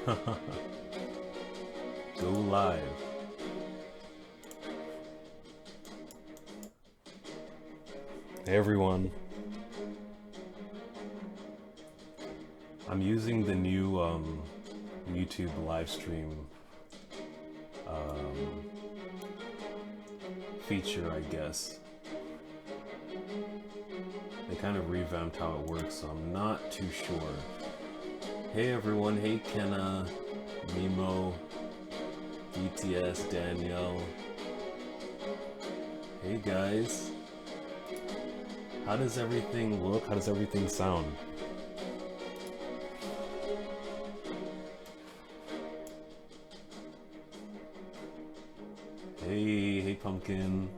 Go live. Hey everyone. I'm using the new YouTube live stream feature, I guess. They kind of revamped how it works, so I'm not too sure. Hey everyone, hey Kenna, Nemo, BTS, Danielle. Hey guys. How does everything look? How does everything sound? Hey Pumpkin.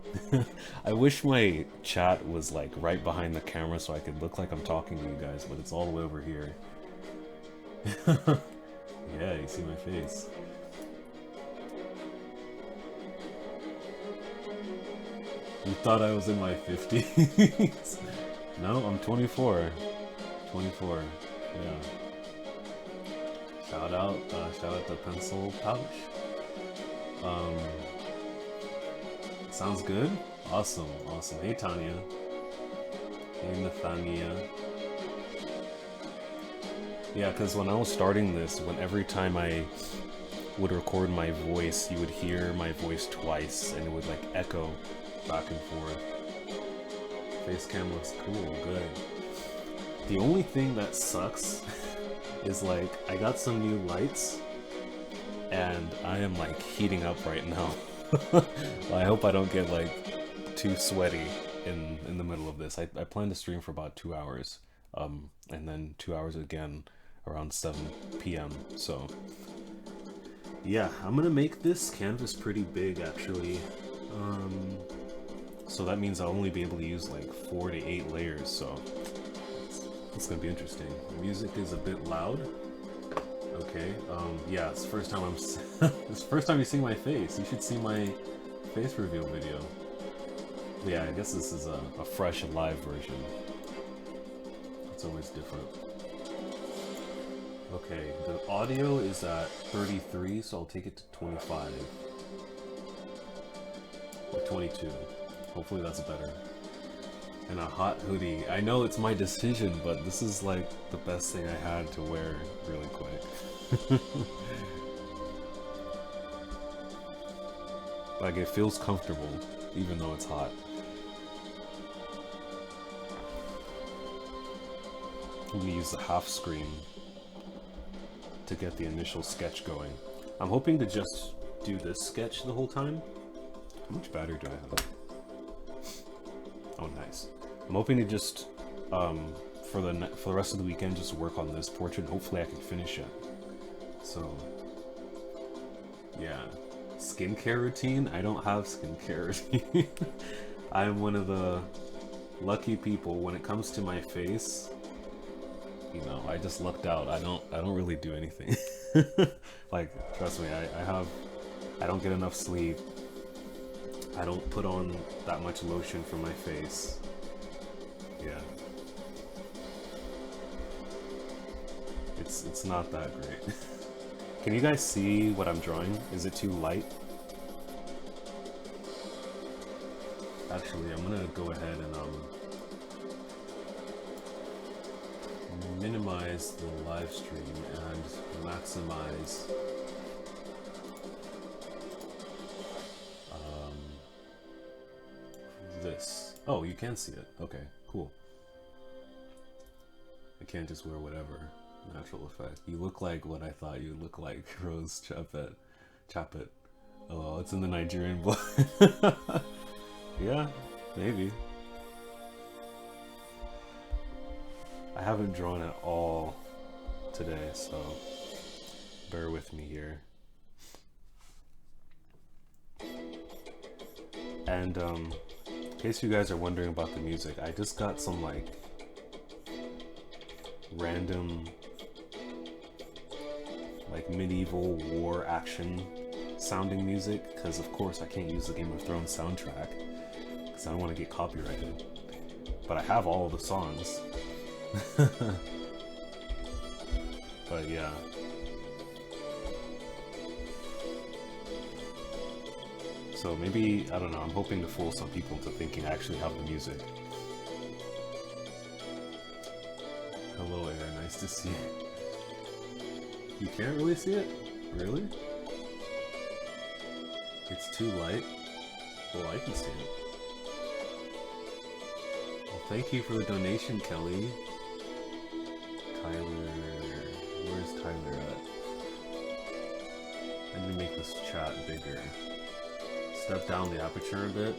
I wish my chat was like right behind the camera so I could look like I'm talking to you guys, but it's all the way over here. Yeah, you see my face. You thought I was in my 50s? No, I'm 24. 24, yeah. Shout out the pencil pouch. Sounds good? Awesome, awesome. Hey Tanya. Hey Nathania. Yeah, because when I was starting this, every time I would record my voice, you would hear my voice twice, and it would like echo back and forth. Face cam looks cool, good. The only thing that sucks is like, I got some new lights, and I am like heating up right now. I hope I don't get like too sweaty in the middle of this. I plan to stream for about 2 hours, and then 2 hours again around 7 p.m. So yeah, I'm gonna make this canvas pretty big actually. So that means I'll only be able to use like 4 to 8 layers. So it's gonna be interesting. The music is a bit loud. Okay, yeah, it's the first time it's the first time you see my face. You should see my face reveal video. Yeah, I guess this is a fresh live version. It's always different. Okay, the audio is at 33, so I'll take it to 25. Or 22. Hopefully that's better. And a hot hoodie. I know it's my decision, but this is like the best thing I had to wear really quick. Like it feels comfortable, even though it's hot. I'm gonna use the half screen to get the initial sketch going. I'm hoping to just do this sketch the whole time. How much battery do I have? Oh, nice. I'm hoping to just, for the rest of the weekend, just work on this portrait. Hopefully I can finish it. So, yeah. Skincare routine? I don't have skincare routine. I'm one of the lucky people when it comes to my face. You know, I just lucked out. I don't really do anything. Like, trust me, I don't get enough sleep. I don't put on that much lotion for my face. Yeah. It's not that great. Can you guys see what I'm drawing? Is it too light? Actually, I'm gonna go ahead and minimize the live stream and maximize this. Oh, you can see it. Okay, cool. I can't just wear whatever. Natural effect. You look like what I thought you look like, Rose Chapet. Oh, it's in the Nigerian blood. Yeah, maybe. I haven't drawn at all today, so bear with me here. And in case you guys are wondering about the music, I just got some like random like medieval war action sounding music, because of course I can't use the Game of Thrones soundtrack because I don't want to get copyrighted, but I have all of the songs. But yeah, So maybe, I don't know, I'm hoping to fool some people into thinking I actually have the music. Hello, Air, nice to see you. You can't really see it? Really? It's too light? Well, I can see it. Well, thank you for the donation, Kelly. Tyler... Where's Tyler at? I need to make this chat bigger. Step down the aperture a bit.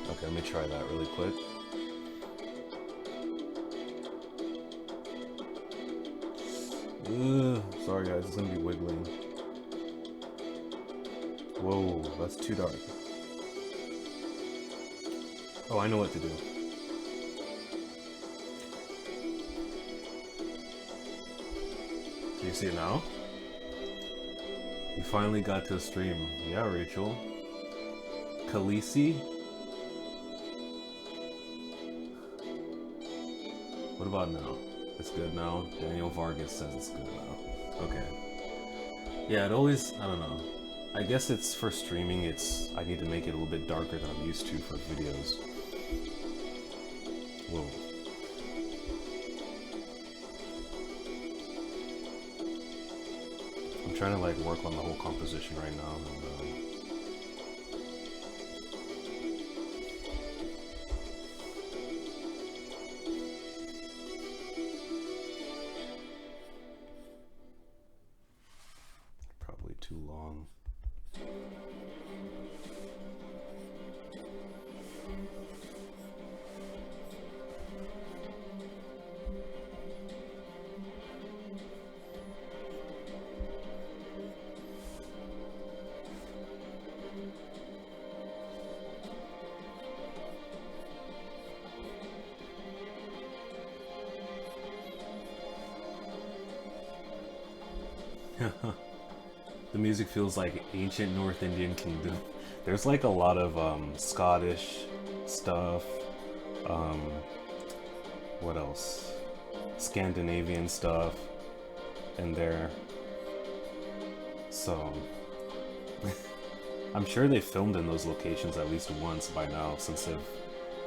Okay, let me try that really quick. Sorry guys, it's gonna be wiggling. Whoa, that's too dark. Oh, I know what to do. Do you see it now? You finally got to stream. Yeah, Rachel. KHALEESI? What about now? It's good now? Daniel Vargas says it's good now. Okay. Yeah, it always, I don't know. I guess it's for streaming, I need to make it a little bit darker than I'm used to for videos. Whoa. I'm trying to like work on the whole composition right now. And, probably too long. The music feels like ancient North Indian kingdom. There's like a lot of Scottish stuff. What else? Scandinavian stuff in there. So I'm sure they filmed in those locations at least once by now, since they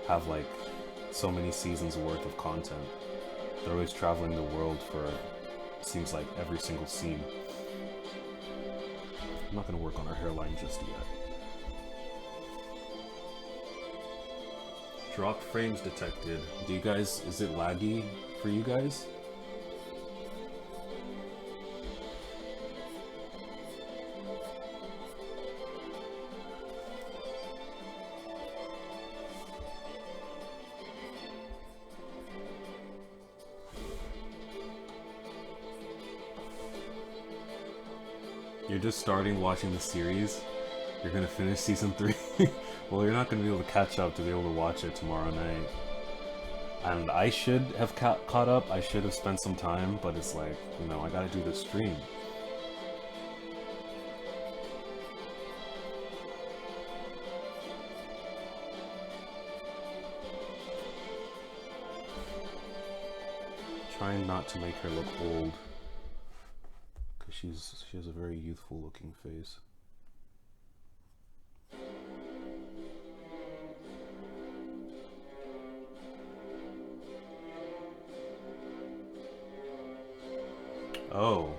have like so many seasons worth of content. They're always traveling the world for, seems like, every single scene. I'm not gonna work on her hairline just yet. Dropped frames detected. Do you guys, is it laggy for you guys? You're just starting watching the series. You're gonna finish season 3. Well, you're not gonna be able to catch up to be able to watch it tomorrow night. And I should have caught up. I should have spent some time, but it's like, you know, I gotta do the stream. Trying not to make her look old. She has a very youthful looking face. Oh,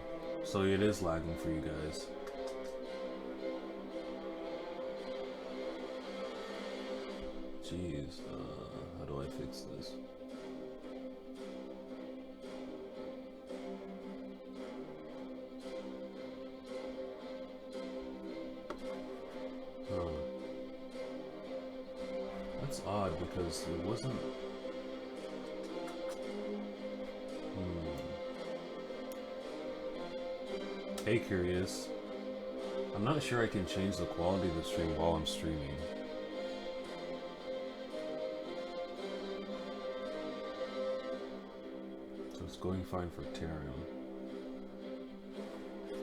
so it is lagging for you guys. Jeez, how do I fix this? That's odd because it wasn't. Hey, Curious. I'm not sure I can change the quality of the stream while I'm streaming. So it's going fine for Terran.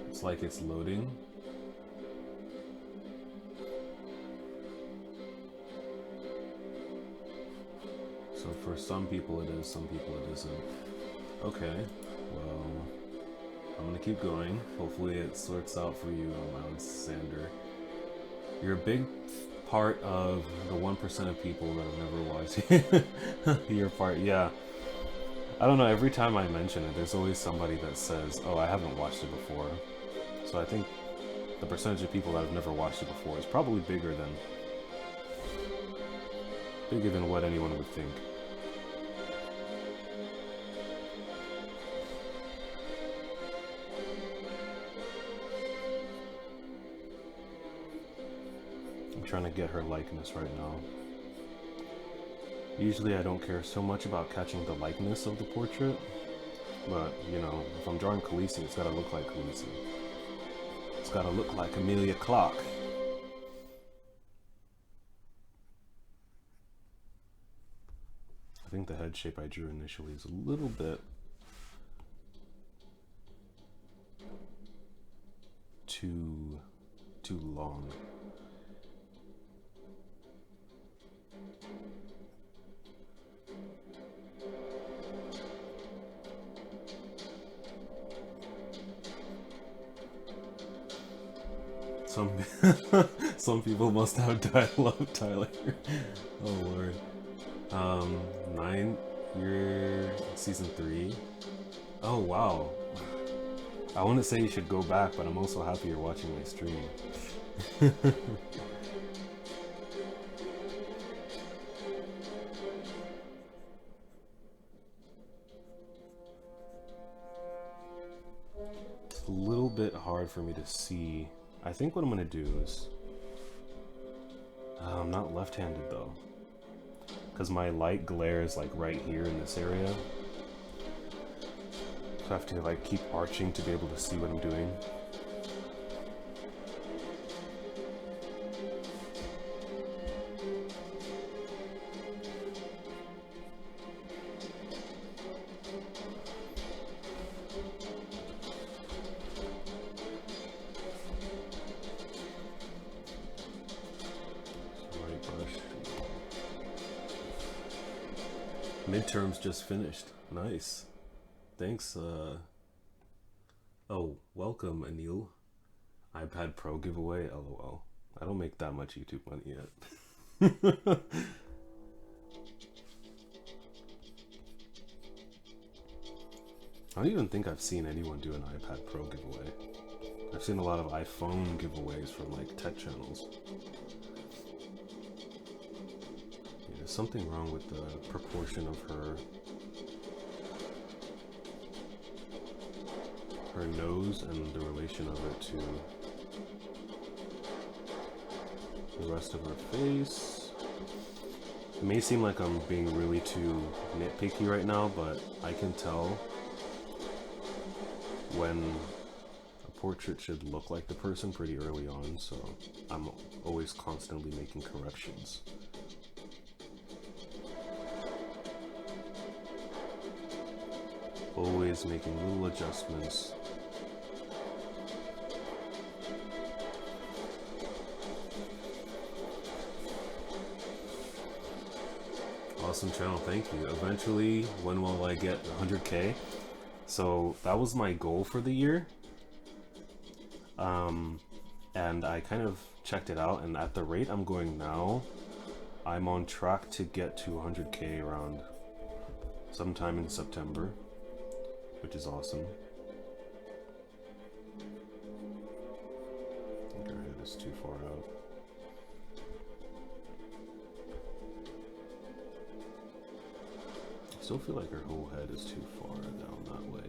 It's like it's loading. So for some people it is, some people it isn't. Okay, well, I'm gonna keep going. Hopefully it sorts out for you, Alexander. You're a big part of the 1% of people that have never watched your part. Yeah. I don't know, every time I mention it, there's always somebody that says, oh, I haven't watched it before. So I think the percentage of people that have never watched it before is probably bigger than what anyone would think. I'm trying to get her likeness right now. Usually I don't care so much about catching the likeness of the portrait, but, you know, if I'm drawing KHALEESI, it's gotta look like KHALEESI. It's gotta look like Emilia Clarke. I think the head shape I drew initially is a little bit too long. Some people must have dialogue, Tyler. Oh lord. 9, you're season 3. Oh wow. I wouldn't say you should go back, but I'm also happy you're watching my stream. It's a little bit hard for me to see. I think what I'm gonna do is, I'm not left-handed though, because my light glares like right here in this area. So I have to like keep arching to be able to see what I'm doing. Midterms just finished. Nice. Thanks, oh, welcome, Anil. iPad Pro giveaway, lol. I don't make that much YouTube money yet. I don't even think I've seen anyone do an iPad Pro giveaway. I've seen a lot of iPhone giveaways from like tech channels. There's something wrong with the proportion of her nose and the relation of it to the rest of her face. It may seem like I'm being really too nitpicky right now, but I can tell when a portrait should look like the person pretty early on, so I'm always constantly making corrections. Always making little adjustments. Awesome channel, thank you. Eventually, when will I get 100K? So that was my goal for the year. And I kind of checked it out, and at the rate I'm going now, I'm on track to get to 100K around sometime in September, which is awesome. I think our head is too far out. I still feel like her whole head is too far down that way.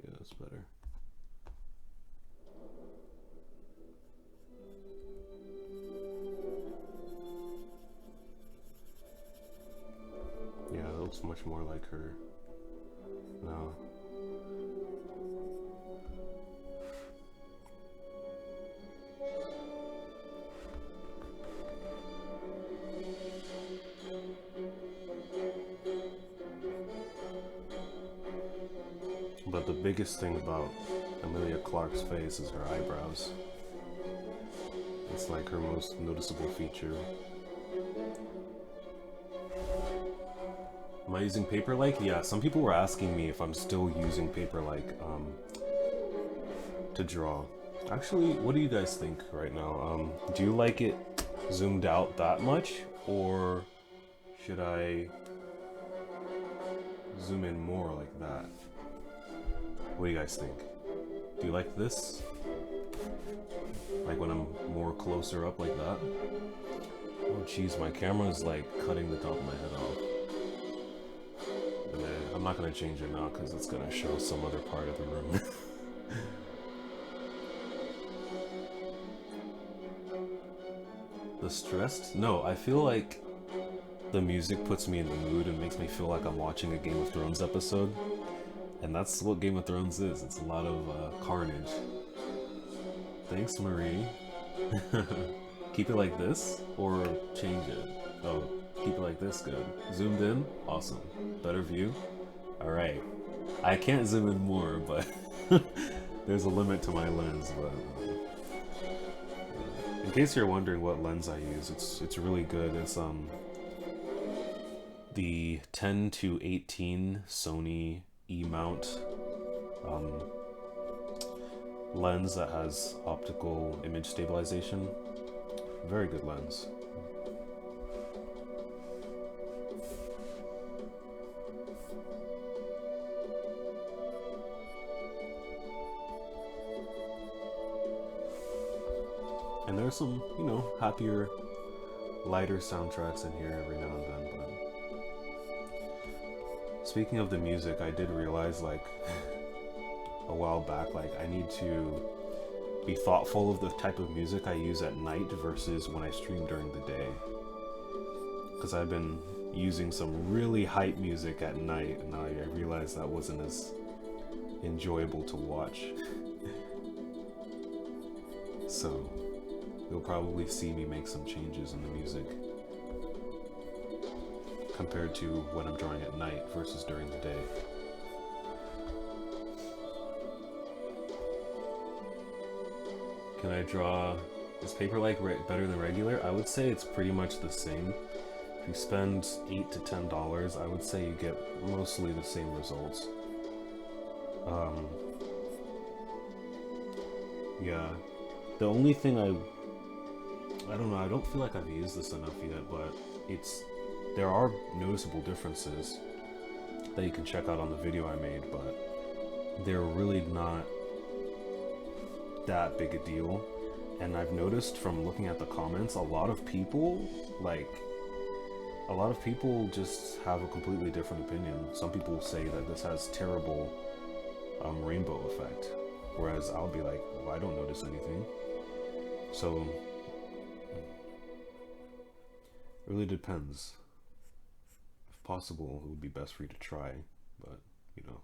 Yeah, that's better. Yeah, that looks much more like her now. But the biggest thing about Emilia Clarke's face is her eyebrows. It's like her most noticeable feature. Am I using Paper Like? Yeah, some people were asking me if I'm still using Paper Like. to draw. Actually, what do you guys think right now? Do you like it zoomed out that much, or should I zoom in more like that? What do you guys think? Do you like this? Like when I'm more closer up like that? Oh jeez, my camera's like cutting the top of my head off. I'm not gonna change it now because it's gonna show some other part of the room. The stressed? No, I feel like the music puts me in the mood and makes me feel like I'm watching a Game of Thrones episode. And that's what Game of Thrones is. It's a lot of carnage. Thanks, Marie. Keep it like this or change it? Oh, keep it like this, good. Zoomed in? Awesome. Better view? Alright. I can't zoom in more, but there's a limit to my lens, but in case you're wondering what lens I use, it's really good. It's the 10-18 Sony E-mount lens that has optical image stabilization. Very good lens. And there's some, you know, happier, lighter soundtracks in here every now and then, but speaking of the music, I did realize, like, a while back, like, I need to be thoughtful of the type of music I use at night versus when I stream during the day. Because I've been using some really hype music at night, and now I realized that wasn't as enjoyable to watch. So you'll probably see me make some changes in the music compared to when I'm drawing at night versus during the day. Can I draw, is Paperlike better than regular? I would say it's pretty much the same. If you spend $8 to $10, I would say you get mostly the same results. Yeah, the only thing I don't know, I don't feel like I've used this enough yet, but there are noticeable differences that you can check out on the video I made, but they're really not that big a deal. And I've noticed from looking at the comments, a lot of people just have a completely different opinion. Some people say that this has terrible rainbow effect, whereas I'll be like, well, I don't notice anything. So it really depends. If possible, it would be best for you to try, but you know,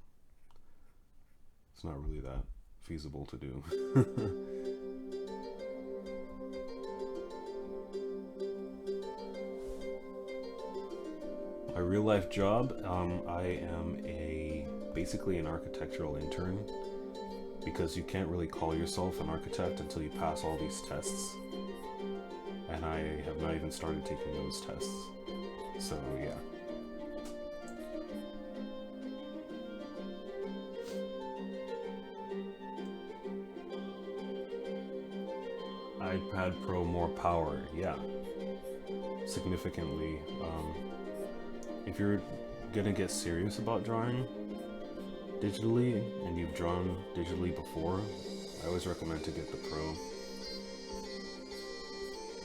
it's not really that feasible to do. My real life job, I am basically an architectural intern, because you can't really call yourself an architect until you pass all these tests, and I have not even started taking those tests, so yeah. iPad Pro more power, yeah, significantly. If you're gonna get serious about drawing digitally and you've drawn digitally before, I always recommend to get the Pro,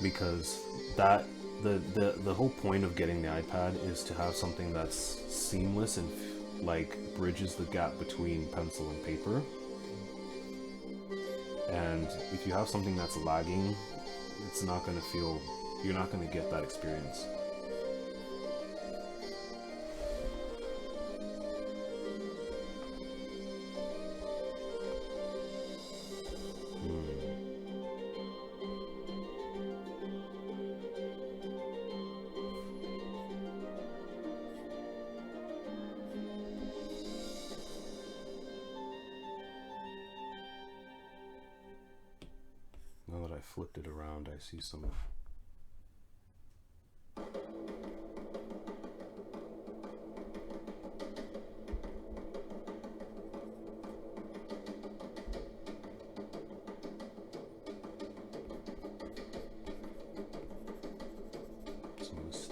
because that the whole point of getting the iPad is to have something that's seamless and like bridges the gap between pencil and paper. And if you have something that's lagging, it's not going to feel, you're not going to get that experience. Now that I flipped it around, I see some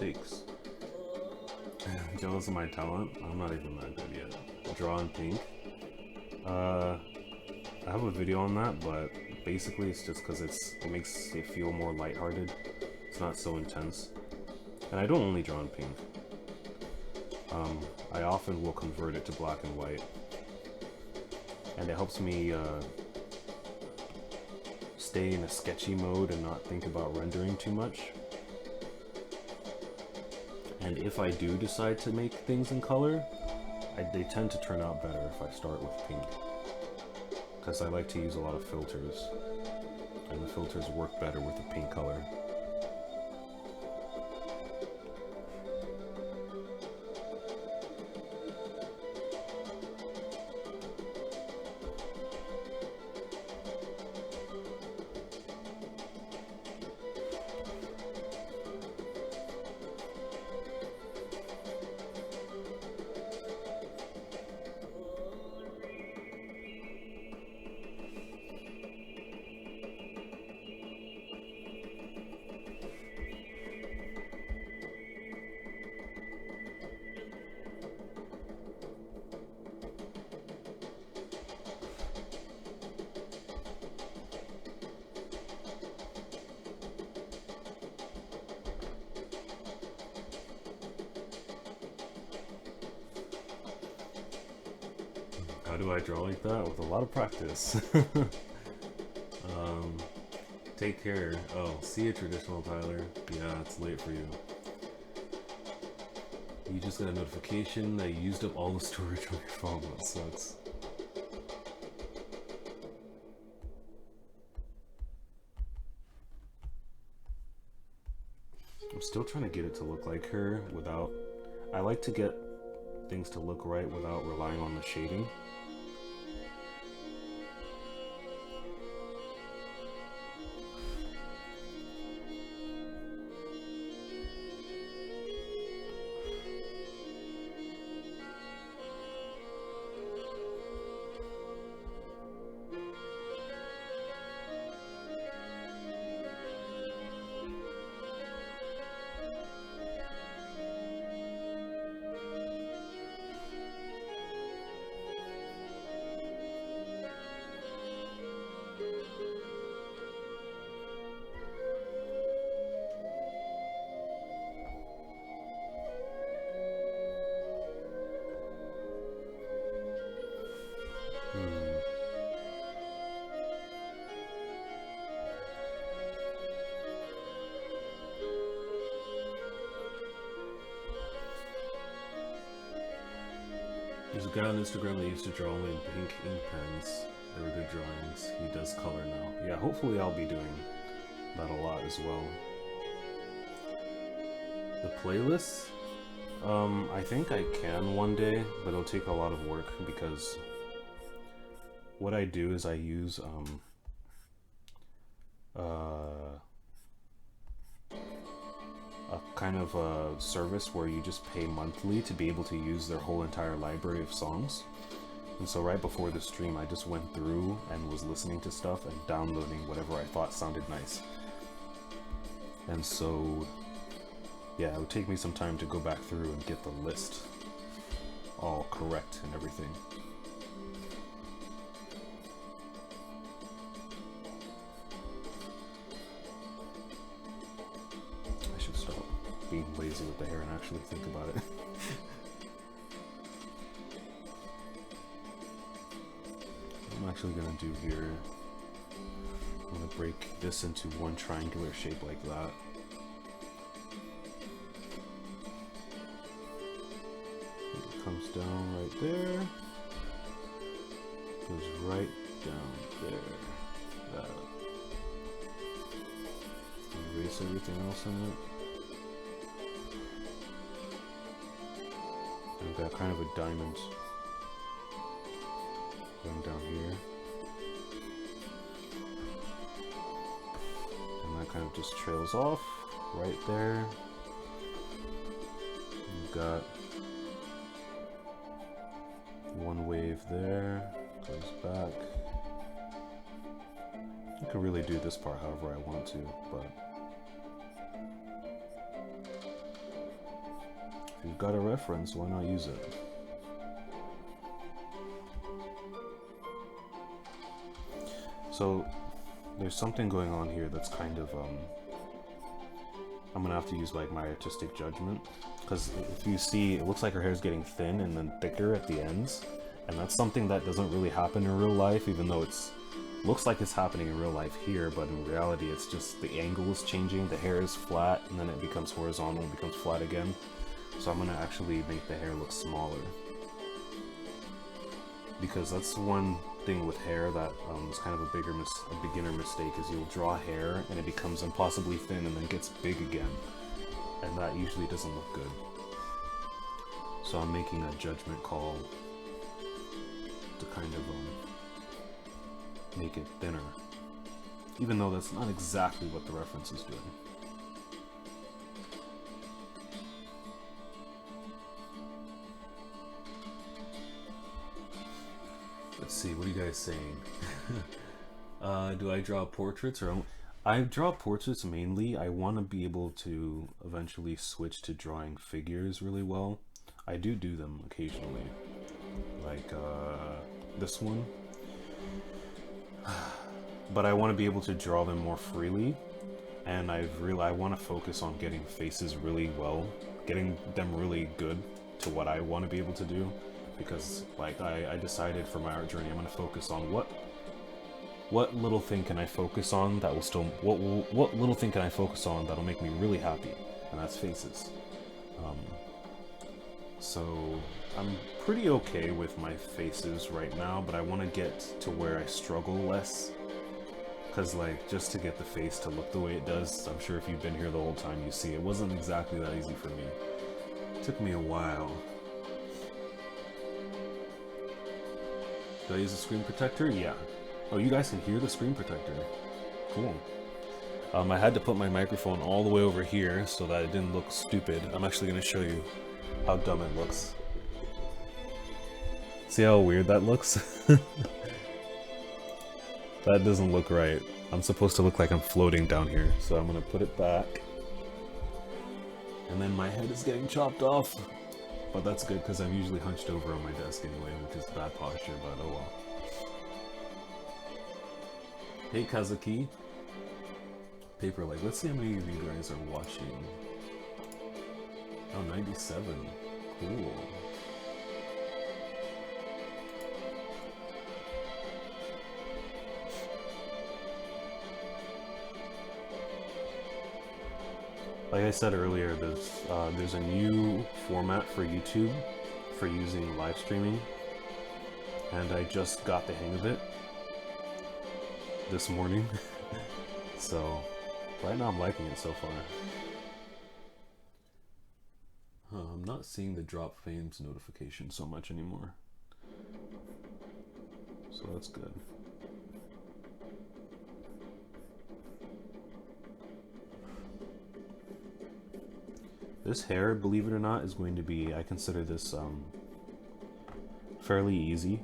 mistakes. Jealous of my talent? I'm not even that good yet. Draw in pink? I have a video on that, but basically it's just because it makes it feel more lighthearted. It's not so intense. And I don't only draw in pink. I often will convert it to black and white. And it helps me stay in a sketchy mode and not think about rendering too much. And if I do decide to make things in color, they tend to turn out better if I start with pink. Because I like to use a lot of filters, and the filters work better with the pink color. How do I draw like that? With a lot of practice. Take care. Oh, see you, traditional Tyler. Yeah, it's late for you. You just got a notification that you used up all the storage on your phone. That sucks. I'm still trying to get it to look like her without... I like to get things to look right without relying on the shading. There's a guy on Instagram that used to draw only in pink ink pens. They were good drawings. He does color now. Yeah, hopefully I'll be doing that a lot as well. The playlists? I think I can one day, but it'll take a lot of work because what I do is I use a kind of a service where you just pay monthly to be able to use their whole entire library of songs. And so right before the stream I just went through and was listening to stuff and downloading whatever I thought sounded nice. And so yeah, it would take me some time to go back through and get the list all correct and everything. I should stop being lazy with the hair and actually think about it. I'm actually gonna do here, I'm gonna break this into one triangular shape like that. It comes down right there, goes right down there. That. Erase everything else in it. I've got kind of a diamond going down here. And that kind of just trails off right there. You've got one wave there, goes back. I can really do this part however I want to, but You've got a reference, why not use it? So there's something going on here that's kind of I'm gonna have to use like my artistic judgment, because if you see, it looks like her hair is getting thin and then thicker at the ends, and that's something that doesn't really happen in real life, even though it's looks like it's happening in real life here, but in reality it's just the angle is changing. The hair is flat and then it becomes horizontal and becomes flat again. So I'm gonna actually make the hair look smaller, because that's one thing with hair that is kind of a beginner mistake, is you'll draw hair and it becomes impossibly thin and then gets big again, and that usually doesn't look good. So I'm making a judgment call to kind of make it thinner, even though that's not exactly what the reference is doing. Let's see, what are you guys saying? Do I draw portraits, or I draw portraits mainly. I want to be able to eventually switch to drawing figures really well. I do them occasionally, like this one, but I want to be able to draw them more freely, and I want to focus on getting faces really well, getting them really good to what I want to be able to do. Because like I decided for my art journey, I'm going to focus on what little thing can I focus on that will still what little thing can I focus on that'll make me really happy, and that's faces. So I'm pretty okay with my faces right now, but I want to get to where I struggle less, because like just to get the face to look the way it does, I'm sure if you've been here the whole time, you see it wasn't exactly that easy for me. It took me a while. Do I use a screen protector? Yeah. Oh, you guys can hear the screen protector. Cool. I had to put my microphone all the way over here so that it didn't look stupid. I'm actually going to show you how dumb it looks. See how weird that looks? That doesn't look right. I'm supposed to look like I'm floating down here, so I'm going to put it back. And then my head is getting chopped off. But that's good, because I'm usually hunched over on my desk anyway, which is bad posture, but oh well. Hey Kazuki. Paper like, let's see how many of you guys are watching. Oh, 97. Cool. Like I said earlier, there's a new format for YouTube for using live streaming, and I just got the hang of it this morning. So right now I'm liking it so far. I'm not seeing the drop frames notification so much anymore, so that's good. This hair, believe it or not, is going to be, I consider this fairly easy,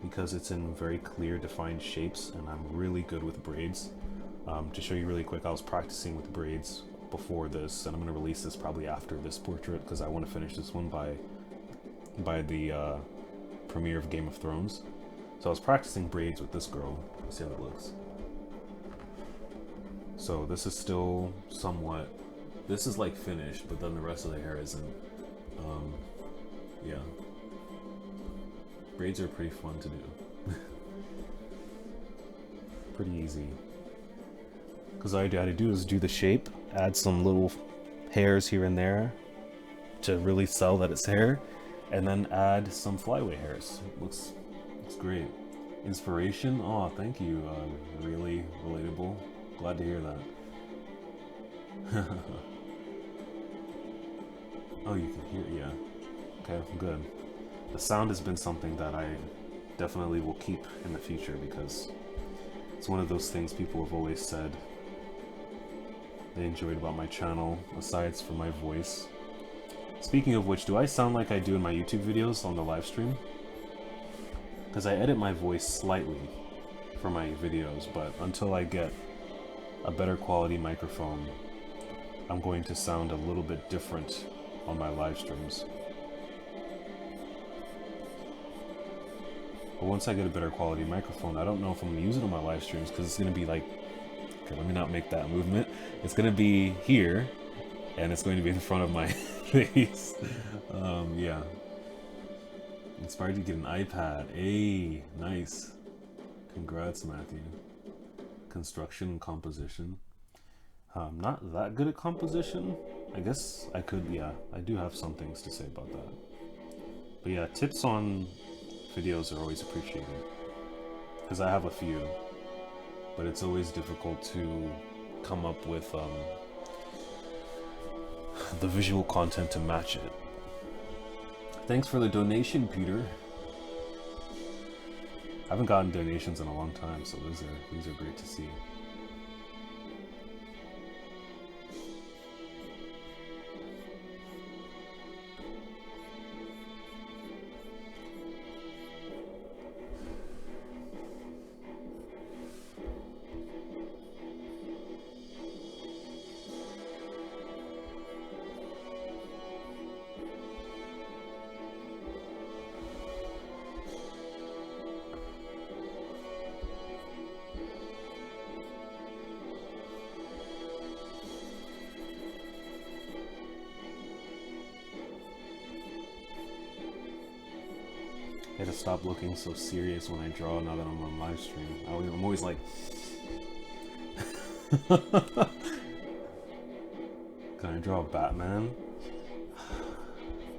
because it's in very clear defined shapes, and I'm really good with braids. To show you really quick, I was practicing with braids before this, and I'm going to release this probably after this portrait, because I want to finish this one by the premiere of Game of Thrones. So I was practicing braids with this girl. Let's see how it looks. So this is still somewhat, this is like finished, but then the rest of the hair isn't. Yeah. Braids are pretty fun to do. Pretty easy. Because all I had to do is do the shape, add some little hairs here and there to really sell that it's hair, and then add some flyaway hairs. It looks great. Inspiration? Oh, thank you. Really relatable. Glad to hear that. Oh, you can hear, yeah. Okay, good. The sound has been something that I definitely will keep in the future, because it's one of those things people have always said they enjoyed about my channel, aside from my voice. Speaking of which, do I sound like I do in my YouTube videos on the live stream? Because I edit my voice slightly for my videos, but until I get a better quality microphone, I'm going to sound a little bit different on my live streams. But once I get a better quality microphone, I don't know if I'm going to use it on my live streams, because it's going to be like, okay, let me not make that movement. It's going to be here, and it's going to be in front of my face. Yeah. Inspired to get an iPad. Hey, nice. Congrats, Matthew. Construction and composition. I'm not that good at composition. I guess I could, yeah, I do have some things to say about that. But yeah, tips on videos are always appreciated, because I have a few, but it's always difficult to come up with the visual content to match it. Thanks for the donation, Peter. I haven't gotten donations in a long time, so these are great to see. I had to stop looking so serious when I draw now that I'm on live stream. I'm always like... Gonna draw Batman?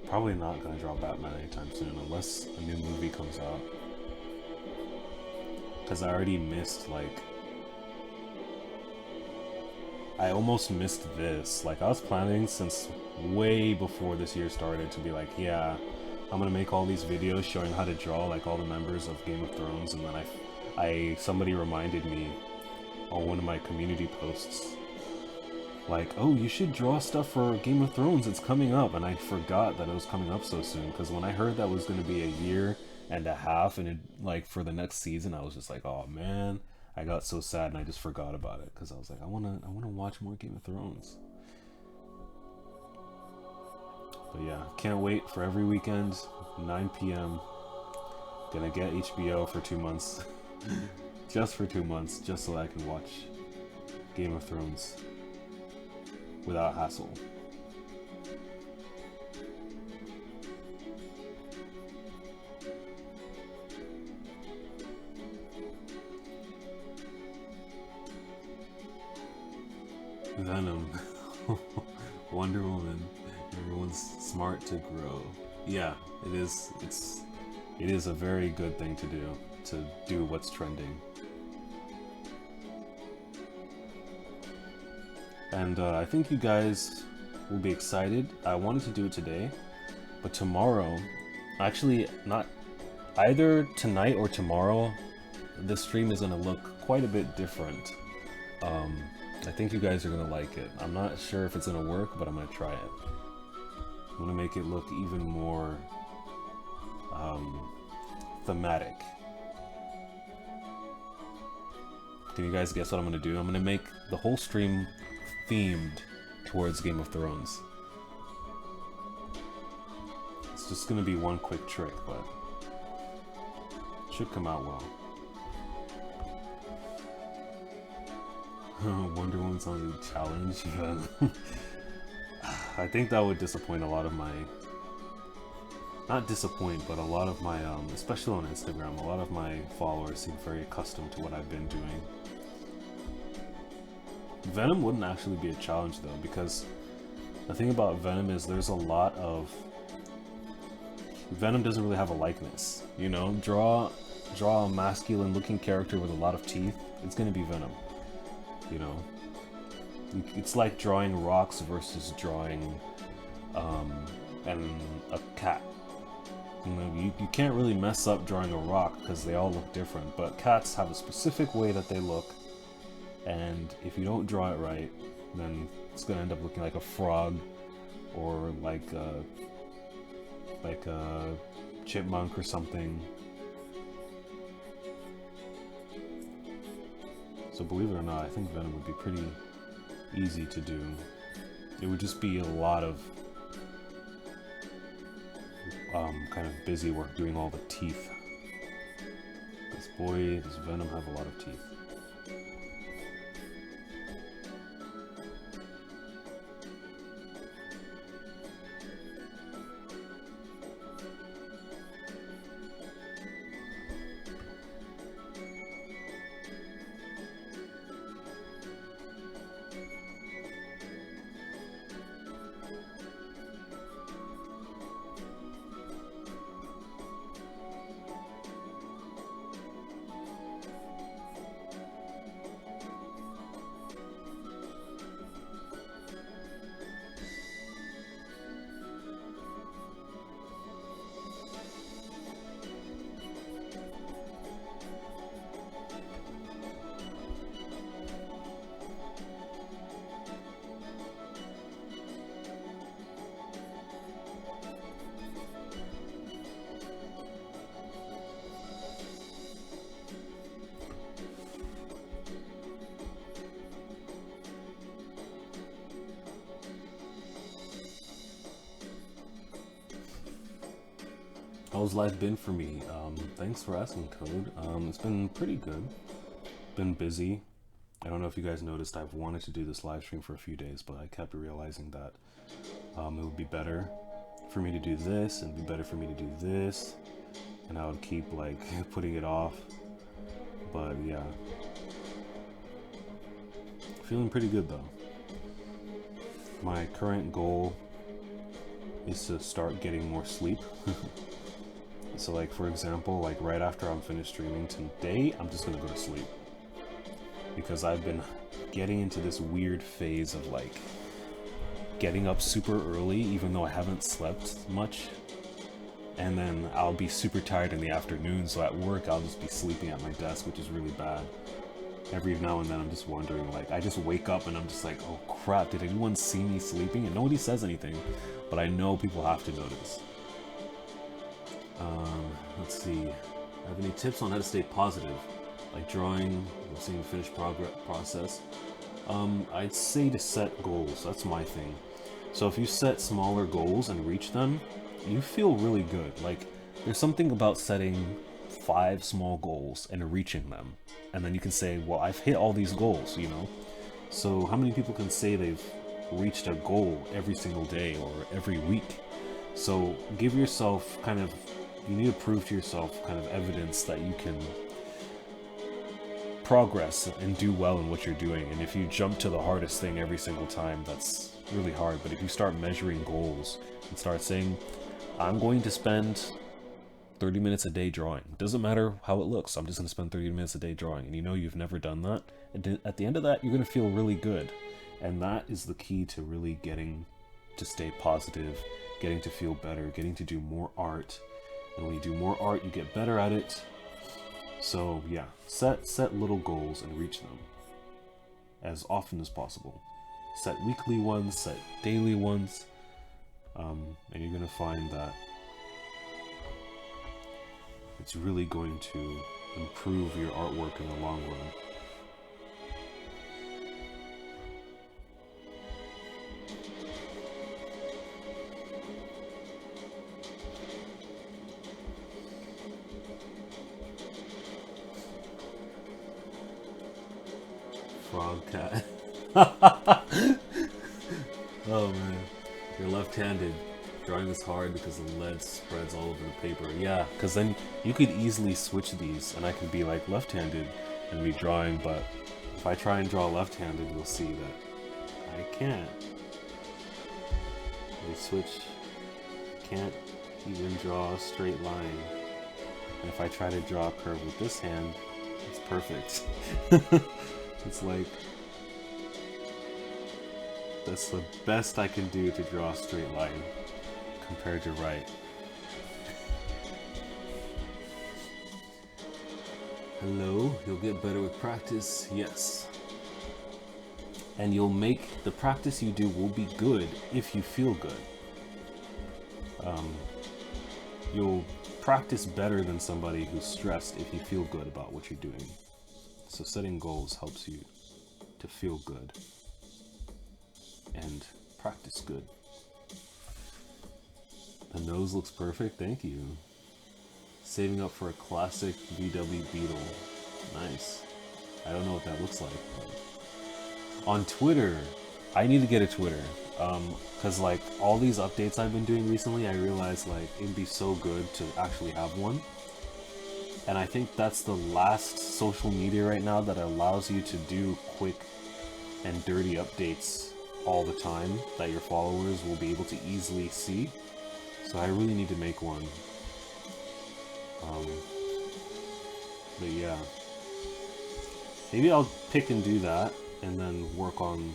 Probably not gonna draw Batman anytime soon, unless a new movie comes out. Because I already missed, like... I almost missed this. Like, I was planning since way before this year started to be like, yeah, I'm gonna make all these videos showing how to draw like all the members of Game of Thrones, and then somebody reminded me on one of my community posts, like, oh, you should draw stuff for Game of Thrones, it's coming up, and I forgot that it was coming up so soon, because when I heard that was gonna be a year and a half, and it, like, for the next season, I was just like, oh man, I got so sad, and I just forgot about it, because I was like, I wanna watch more Game of Thrones. But yeah, can't wait for every weekend, 9 p.m. Gonna get HBO for 2 months. Just for 2 months, just so I can watch Game of Thrones without hassle. Venom. Wonder Woman. Everyone's smart to grow. Yeah, it is a very good thing to do what's trending. And I think you guys will be excited. I wanted to do it today, but tomorrow, actually not either tonight or tomorrow, the stream is going to look quite a bit different. I think you guys are going to like it. I'm not sure if it's going to work, but I'm going to try it. I'm going to make it look even more thematic. Can you guys guess what I'm going to do? I'm going to make the whole stream themed towards Game of Thrones. It's just going to be one quick trick, but it should come out well. Wonder Woman's on the challenge. I think that would disappoint a lot of my... Not disappoint, but a lot of my, especially on Instagram, a lot of my followers seem very accustomed to what I've been doing. Venom wouldn't actually be a challenge though, because the thing about Venom is there's a lot of... Venom doesn't really have a likeness, you know? Draw a masculine looking character with a lot of teeth, it's gonna be Venom, you know? It's like drawing rocks versus drawing a cat. You know, you can't really mess up drawing a rock because they all look different, but cats have a specific way that they look, and if you don't draw it right, then it's gonna end up looking like a frog or like a chipmunk or something. So believe it or not, I think Venom would be pretty easy to do. it would just be a lot of kind of busy work doing all the teeth. This Venom have a lot of teeth. How's life been for me? Thanks for asking, Code. It's been pretty good. Been busy. I don't know if you guys noticed, I've wanted to do this live stream for a few days, but I kept realizing that it would be better for me to do this, and be better for me to do this, and I would keep like putting it off. But yeah, feeling pretty good though. My current goal is to start getting more sleep. So like, for example, like right after I'm finished streaming today, I'm just gonna go to sleep, because I've been getting into this weird phase of like getting up super early even though I haven't slept much, and then I'll be super tired in the afternoon, so at work I'll just be sleeping at my desk, which is really bad. Every now and then I'm just wondering, like, I just wake up and I'm just like, oh crap, did anyone see me sleeping? And nobody says anything, but I know people have to notice. Let's see, have any tips on how to stay positive, like drawing or seeing the finished process? I'd say to set goals. That's my thing. So if you set smaller goals and reach them, you feel really good. Like, there's something about setting 5 small goals and reaching them, and then you can say, well, I've hit all these goals, you know? So how many people can say they've reached a goal every single day or every week? So give yourself kind of, you need to prove to yourself kind of evidence that you can progress and do well in what you're doing. And if you jump to the hardest thing every single time, that's really hard. But if you start measuring goals and start saying, I'm going to spend 30 minutes a day drawing, it doesn't matter how it looks, I'm just going to spend 30 minutes a day drawing, and you know you've never done that, and at the end of that you're going to feel really good. And that is the key to really getting to stay positive, getting to feel better, getting to do more art. And when you do more art, you get better at it. So yeah, set little goals and reach them as often as possible. Set weekly ones, set daily ones, and you're gonna find that it's really going to improve your artwork in the long run. Frog cat. Oh man, you're left-handed. Drawing is hard because the lead spreads all over the paper. Yeah, because then you could easily switch these, and I could be like left-handed and be drawing, but if I try and draw left-handed, you'll see that I can't. We switch, can't even draw a straight line. And if I try to draw a curve with this hand, it's perfect. It's like, that's the best I can do to draw a straight line compared to right. Hello, you'll get better with practice, yes. And you'll make, the practice you do will be good if you feel good. You'll practice better than somebody who's stressed if you feel good about what you're doing. So setting goals helps you to feel good and Practice good. The nose looks perfect, thank you. Saving up for a classic VW Beetle. Nice. I don't know what that looks like. But... On Twitter, I need to get a Twitter. Cause like all these updates I've been doing recently, I realized like it'd be so good to actually have one. And I think that's the last social media right now that allows you to do quick and dirty updates all the time that your followers will be able to easily see. So I really need to make one. But yeah, maybe I'll pick and do that and then work on...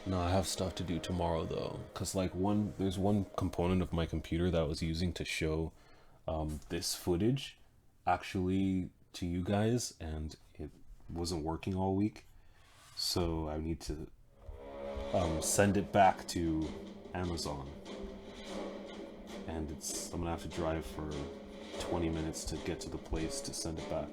No, I have stuff to do tomorrow though, because like there's one component of my computer that I was using to show this footage actually to you guys, and it wasn't working all week, so I need to send it back to Amazon, and I'm gonna have to drive for 20 minutes to get to the place to send it back.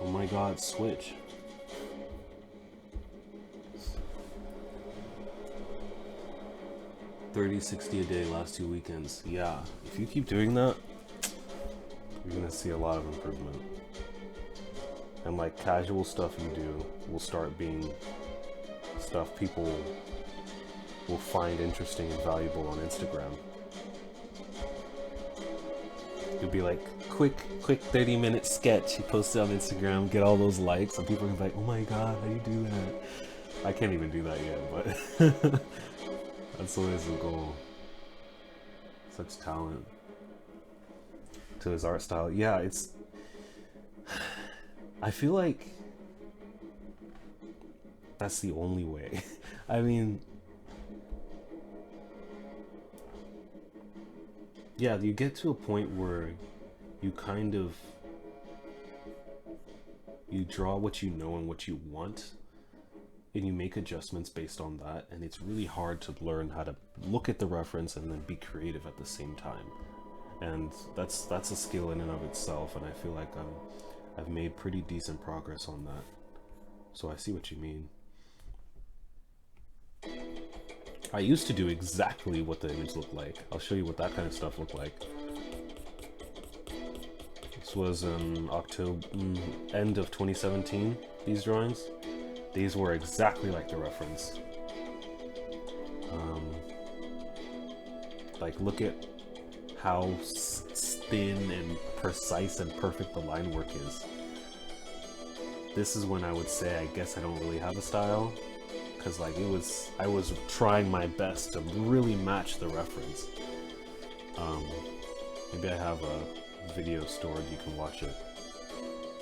Oh my god, Switch. $30-$60 a day last 2 weekends. Yeah, if you keep doing that, you're gonna see a lot of improvement. And like casual stuff you do will start being stuff people will find interesting and valuable on Instagram. It'll be like quick 30-minute sketch you post it on Instagram, get all those likes, and people are like, oh my god, how do you do that? I can't even do that yet, but that's always the goal. Such talent to his art style. Yeah, it's... I feel like that's the only way. I mean... Yeah, you get to a point where you kind of... You draw what you know and what you want, and you make adjustments based on that, and it's really hard to learn how to look at the reference and then be creative at the same time. And that's a skill in and of itself, and I feel like I've made pretty decent progress on that. So I see what you mean. I used to do exactly what the image looked like. I'll show you what that kind of stuff looked like. This was in October, end of 2017, these drawings. These were exactly like the reference. Like, look at how thin and precise and perfect the line work is. This is when I would say, I guess I don't really have a style, because like I was trying my best to really match the reference. Maybe I have a video stored, you can watch it.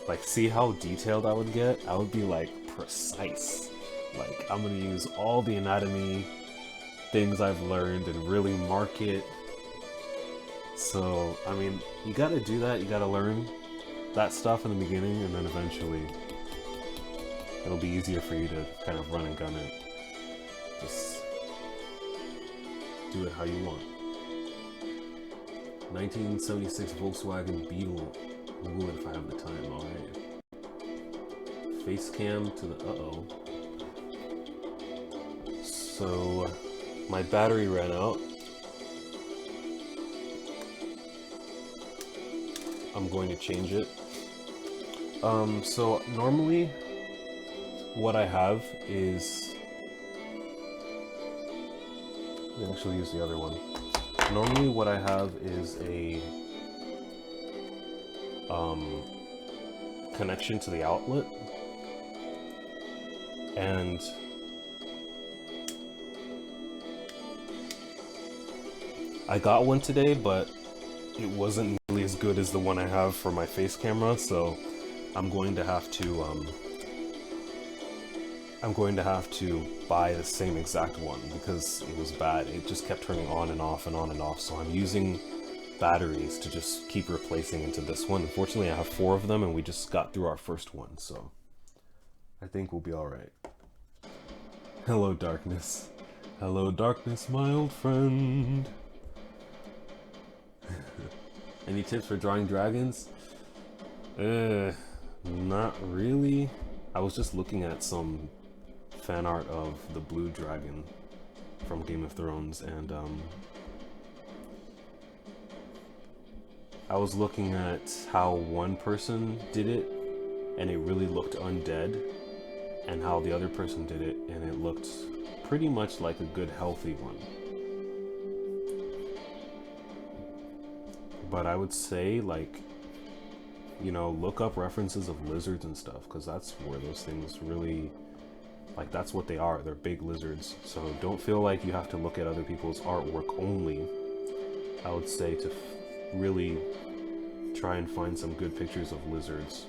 Like, see how detailed I would get? I would be like precise. Like, I'm gonna use all the anatomy things I've learned and really mark it. So, I mean, you gotta do that, you gotta learn that stuff in the beginning, and then eventually it'll be easier for you to kind of run and gun it. Just do it how you want. 1976 Volkswagen Beetle. Google it if I have the time, alright. Face cam to the... uh-oh. So, my battery ran out. I'm going to change it. So normally what I have is... Let me actually use the other one. Normally what I have is a connection to the outlet, and I got one today, but it wasn't nearly as good as the one I have for my face camera, so I'm going to have to buy the same exact one because it was bad. It just kept turning on and off and on and off, so I'm using batteries to just keep replacing into this one. Unfortunately, I have 4 of them and we just got through our first one, so I think we'll be alright. Hello, darkness. Hello, darkness, my old friend. Any tips for drawing dragons? Not really. I was just looking at some fan art of the blue dragon from Game of Thrones, and I was looking at how one person did it and it really looked undead, and how the other person did it and it looked pretty much like a good healthy one. But I would say, like, you know, look up references of lizards and stuff, because that's where those things really, like, that's what they are. They're big lizards. So don't feel like you have to look at other people's artwork only. I would say to really try and find some good pictures of lizards.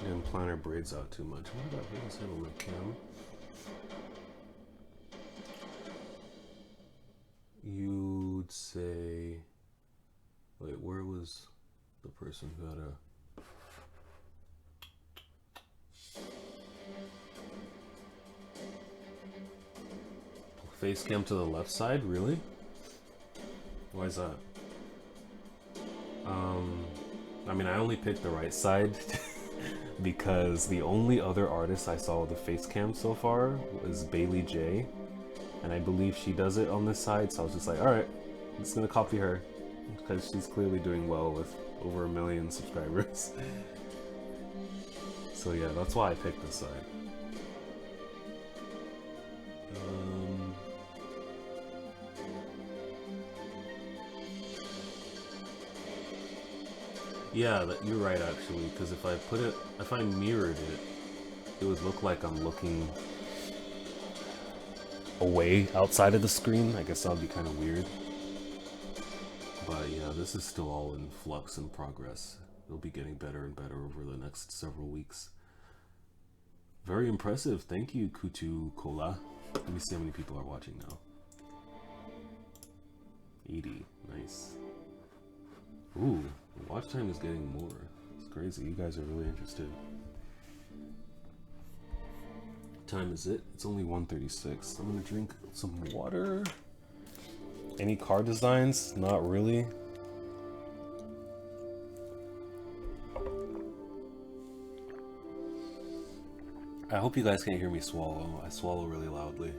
And plan her braids out too much. What about this on my cam? You'd say, wait, where was the person who had a face cam to the left side? Really? Why is that? I mean, I only picked the right side because the only other artist I saw with a face cam so far was Bailey J, and I believe she does it on this side, so I was just like, alright, I'm just gonna copy her because she's clearly doing well with over 1 million subscribers. So yeah, that's why I picked this side. Yeah, you're right actually, because if I mirrored it, it would look like I'm looking away outside of the screen. I guess that would be kind of weird. But yeah, this is still all in flux and progress. It'll be getting better and better over the next several weeks. Very impressive. Thank you, Kutu Kola. Let me see how many people are watching now. 80. Nice. Ooh, the watch time is getting more. It's crazy. You guys are really interested. What time is it? It's only 1:36. I'm gonna drink some water. Any car designs? Not really. I hope you guys can't hear me swallow. I swallow really loudly.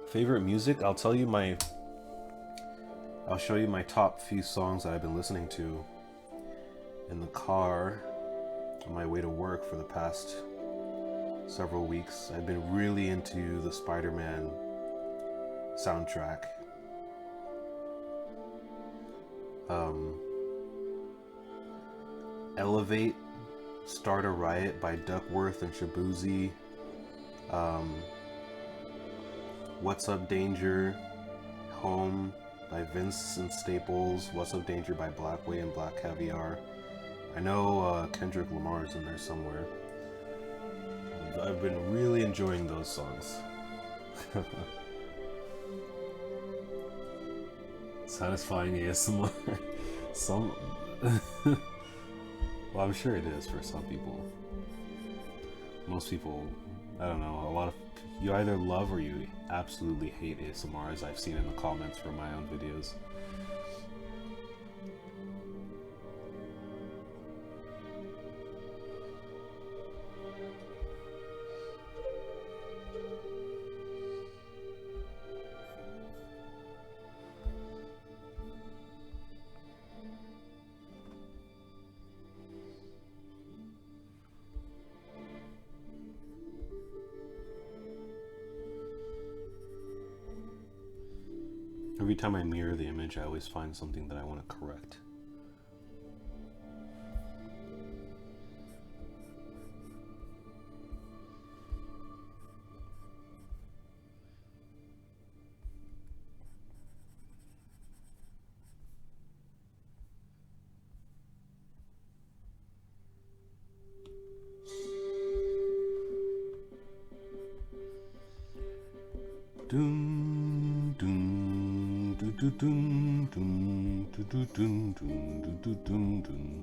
Favorite music? I'll show you my top few songs that I've been listening to in the car on my way to work for the past several weeks. I've been really into the Spider-Man soundtrack. Elevate, Start a Riot by Duckworth and Shabuzi. What's Up Danger, Home by Vincent Staples, What's Up Danger by Blackway and Black Caviar. I know Kendrick Lamar's in there somewhere. I've been really enjoying those songs. Satisfying ASMR. Some well, I'm sure it is for some people. Most people, I don't know, a lot of you either love or you absolutely hate ASMR, as I've seen in the comments from my own videos. Every time I mirror the image, I always find something that I want to correct. Dun, dun, dun, dun, dun, dun, dun, dun, dun, dun, dun, dun, dun.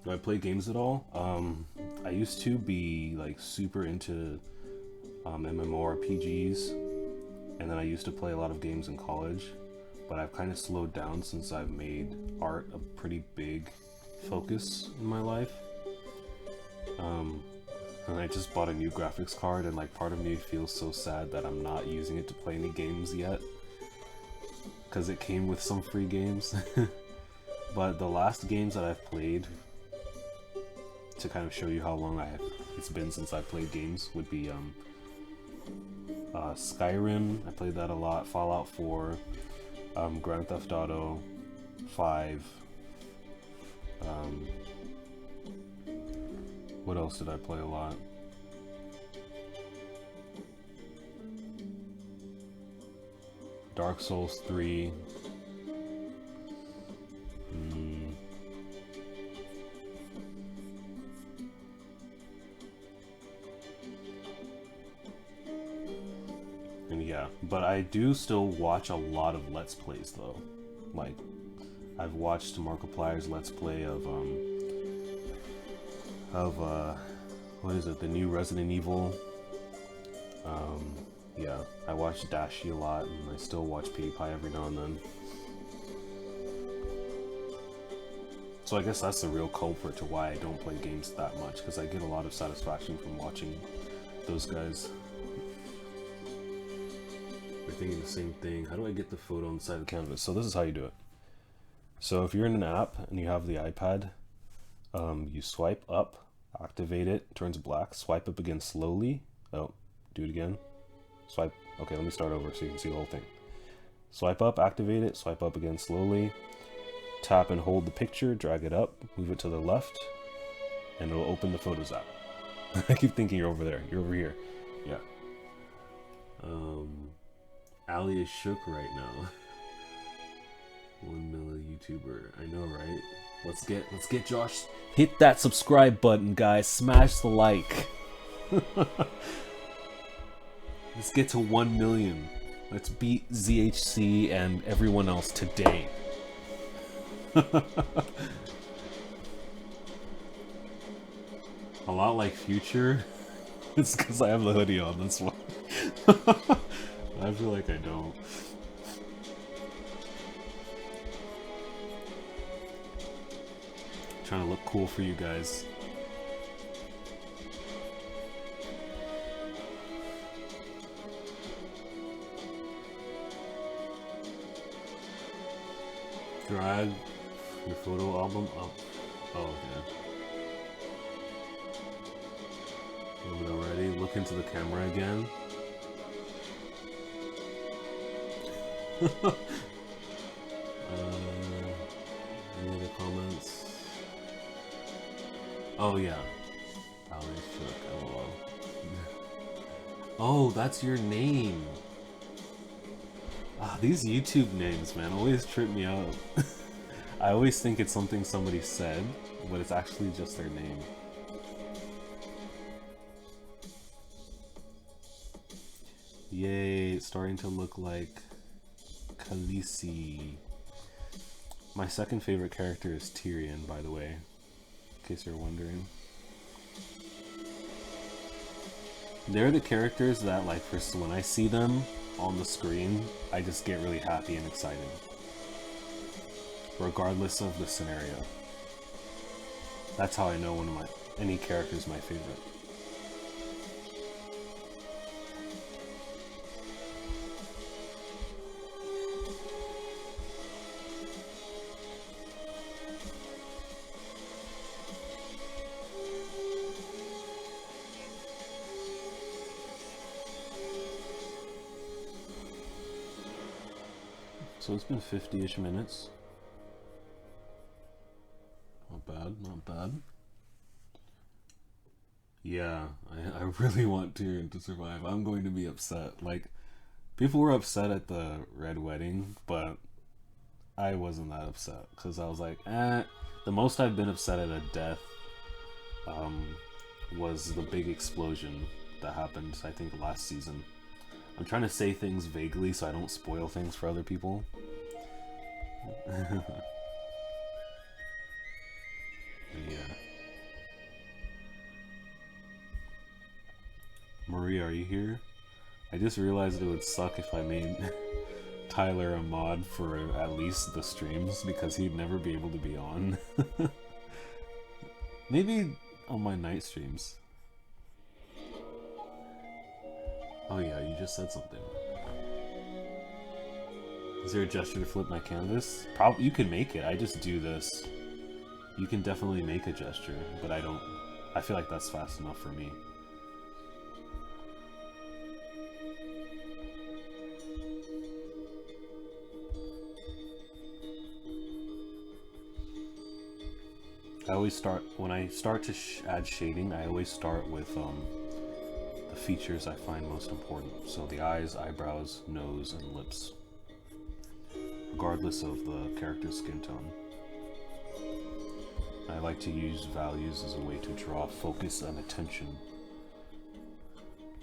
Do I play games at all? I used to be like super into MMORPGs, and then I used to play a lot of games in college, but I've kind of slowed down since I've made art a pretty big focus in my life. And I just bought a new graphics card, and like part of me feels so sad that I'm not using it to play any games yet, because it came with some free games. But the last games that I've played, to kind of show you how long it's been since I played games, would be Skyrim. I played that a lot. Fallout 4, Grand Theft Auto 5. What else did I play a lot? Dark Souls 3. And yeah, but I do still watch a lot of Let's Plays though. Like, I've watched Markiplier's Let's Play of what is it, the new Resident Evil. Yeah, I watch Dashi a lot, and I still watch PewDiePie every now and then. So I guess that's the real culprit to why I don't play games that much, because I get a lot of satisfaction from watching those guys. We're thinking the same thing. How do I get the photo on the side of the canvas? So this is how you do it. So if you're in an app and you have the iPad, you swipe up, activate it, turns black, swipe up again slowly. Oh, do it again. Swipe. Okay, let me start over so you can see the whole thing. Swipe up, activate it, swipe up again slowly. Tap and hold the picture, drag it up, move it to the left, and it'll open the Photos app. I keep thinking you're over there. You're over here. Yeah. Ali is shook right now. 1 million YouTuber. I know, right? Let's get Josh. Hit that subscribe button, guys. Smash the like. Let's get to 1 million. Let's beat ZHC and everyone else today. A lot like Future. It's because I have the hoodie on, that's why. I feel like I don't. Trying to look cool for you guys. Drag your photo album up. Oh, okay. Move it already. Look into the camera again. Any other comments? Oh yeah. Ali shook. LOL. Oh, that's your name. Ah, these YouTube names, man, always trip me out. I always think it's something somebody said, but it's actually just their name. Yay, it's starting to look like KHALEESI. My second favorite character is Tyrion, by the way, in case you're wondering. They're the characters that, like, when I see them on the screen, I just get really happy and excited, regardless of the scenario. That's how I know any character is my favorite. So it's been 50-ish minutes. Not bad, not bad. Yeah, I really want Tyrion to survive. I'm going to be upset. Like, people were upset at the Red Wedding, but I wasn't that upset. Because I was like, the most I've been upset at a death was the big explosion that happened, I think, last season. I'm trying to say things vaguely so I don't spoil things for other people. Yeah. Maria, are you here? I just realized it would suck if I made Tyler a mod for at least the streams because he'd never be able to be on. Maybe on my night streams. Oh yeah, you just said something. Is there a gesture to flip my canvas? Probably you can make it. I just do this. You can definitely make a gesture, but I don't. I feel like that's fast enough for me. I always start when I start to add shading. I always start with the features I find most important. So the eyes, eyebrows, nose, and lips, regardless of the character's skin tone. I like to use values as a way to draw focus and attention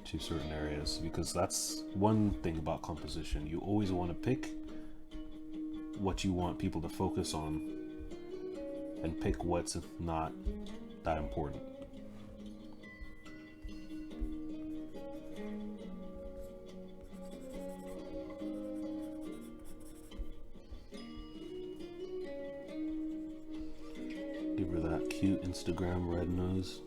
to certain areas, because that's one thing about composition. You always want to pick what you want people to focus on and pick what's not that important. Give her that cute Instagram red nose.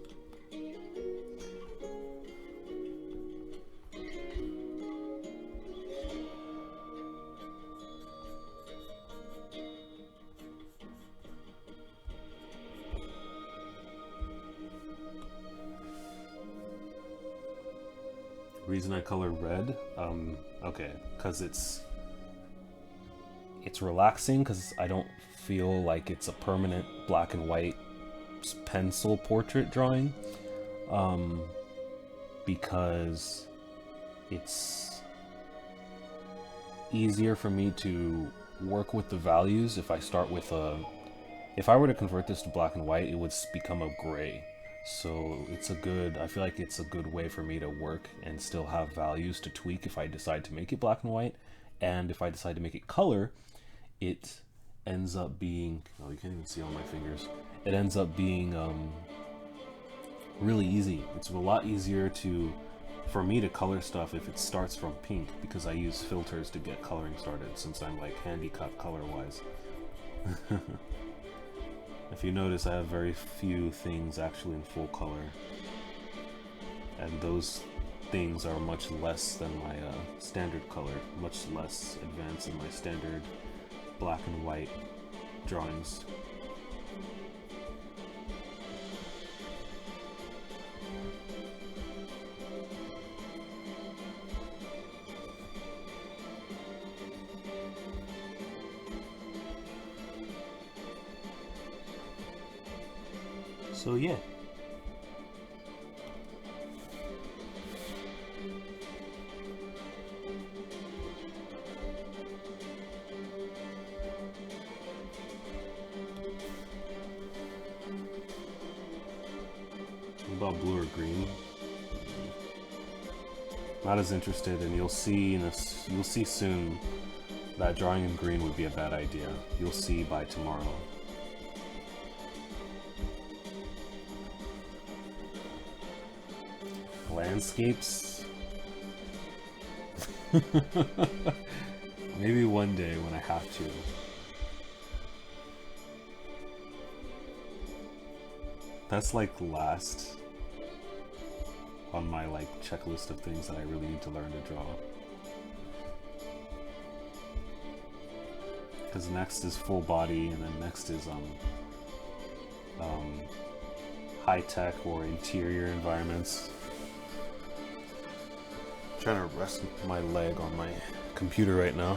Reason I color red, okay, because it's relaxing, because I don't feel like it's a permanent black and white pencil portrait drawing, because it's easier for me to work with the values. If I start with if I were to convert this to black and white, it would become a gray. So I feel like it's a good way for me to work and still have values to tweak if I decide to make it black and white. And if I decide to make it color, it ends up being, oh, you can't even see all my fingers. It ends up being really easy. It's a lot easier for me to color stuff if it starts from pink, because I use filters to get coloring started, since I'm like handicapped color-wise. If you notice, I have very few things actually in full color, and those things are much less than my standard color, much less advanced than my standard black and white drawings. So yeah. What about blue or green? Not as interested, and you'll see soon that drawing in green would be a bad idea. You'll see by tomorrow. Landscapes? Maybe one day when I have to. That's like last on my checklist of things that I really need to learn to draw. Because next is full body, and then next is high tech or interior environments. Trying to rest my leg on my computer right now.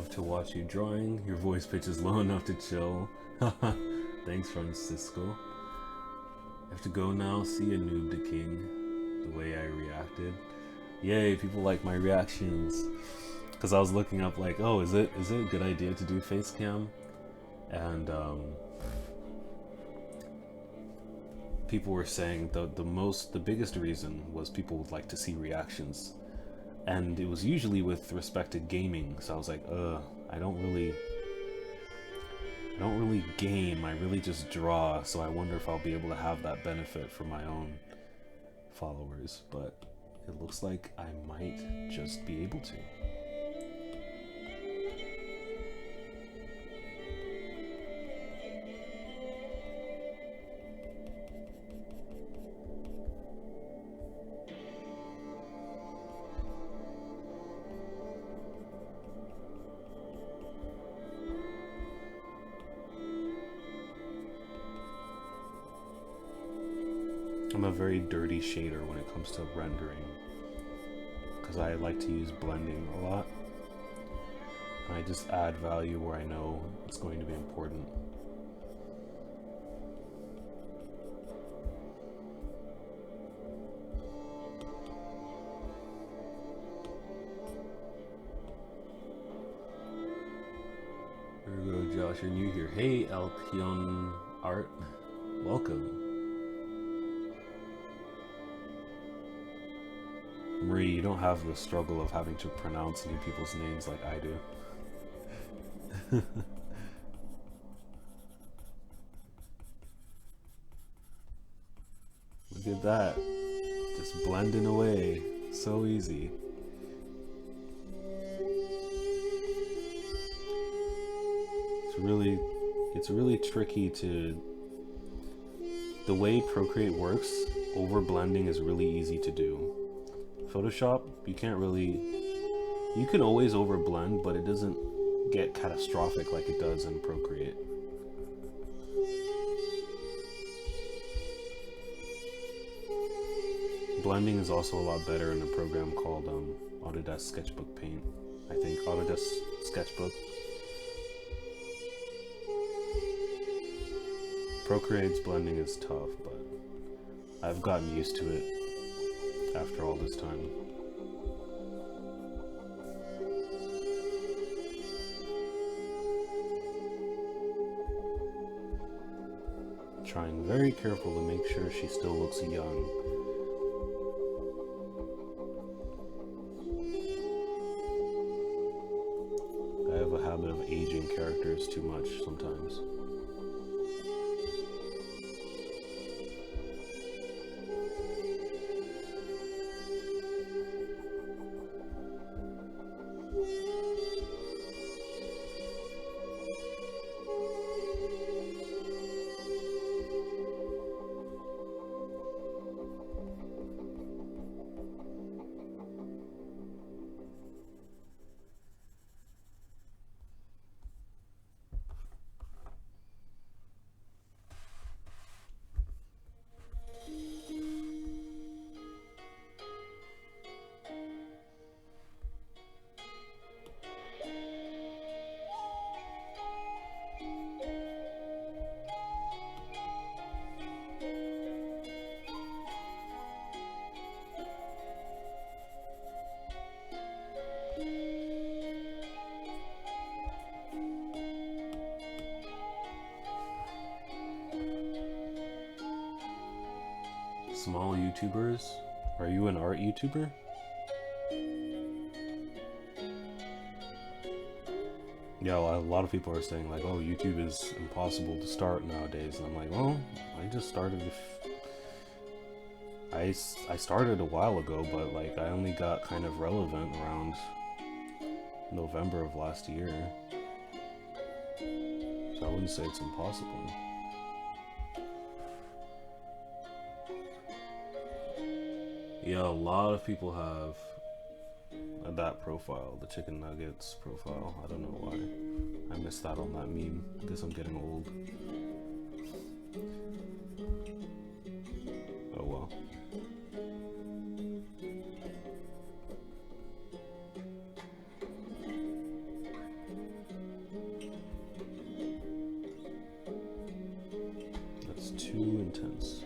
love to watch you drawing. Your voice pitch is low enough to chill. Thanks, Francisco. I have to go now. See you, Noob the King. The way I reacted. Yay, people like my reactions. Because I was looking up like, oh, is it a good idea to do face cam? And people were saying the biggest reason was people would like to see reactions. And it was usually with respect to gaming. So I was like, I don't really game, I really just draw, so I wonder if I'll be able to have that benefit for my own followers, but it looks like I might just be able to. I'm a very dirty shader when it comes to rendering, because I like to use blending a lot. And I just add value where I know it's going to be important. There we go, Josh, you're new here. Hey, Alkion Art, welcome. Marie, you don't have the struggle of having to pronounce new people's names like I do. Look at that. Just blending away. So easy. It's really tricky to... The way Procreate works, over blending is really easy to do. Photoshop, you can't really... You can always overblend, but it doesn't get catastrophic like it does in Procreate. Blending is also a lot better in a program called Autodesk Sketchbook Paint. I think Autodesk Sketchbook. Procreate's blending is tough, but I've gotten used to it after all this time. Trying very careful to make sure she still looks young. I have a habit of aging characters too much sometimes. Small YouTubers? Are you an art YouTuber? Yeah, a lot of people are saying like, oh, YouTube is impossible to start nowadays. And I'm like, well, I just started I started a while ago, but like I only got kind of relevant around November of last year. So I wouldn't say it's impossible. Yeah, a lot of people have that profile, the chicken nuggets profile. I don't know why. I missed that on that meme. I guess I'm getting old. Oh well. too intense.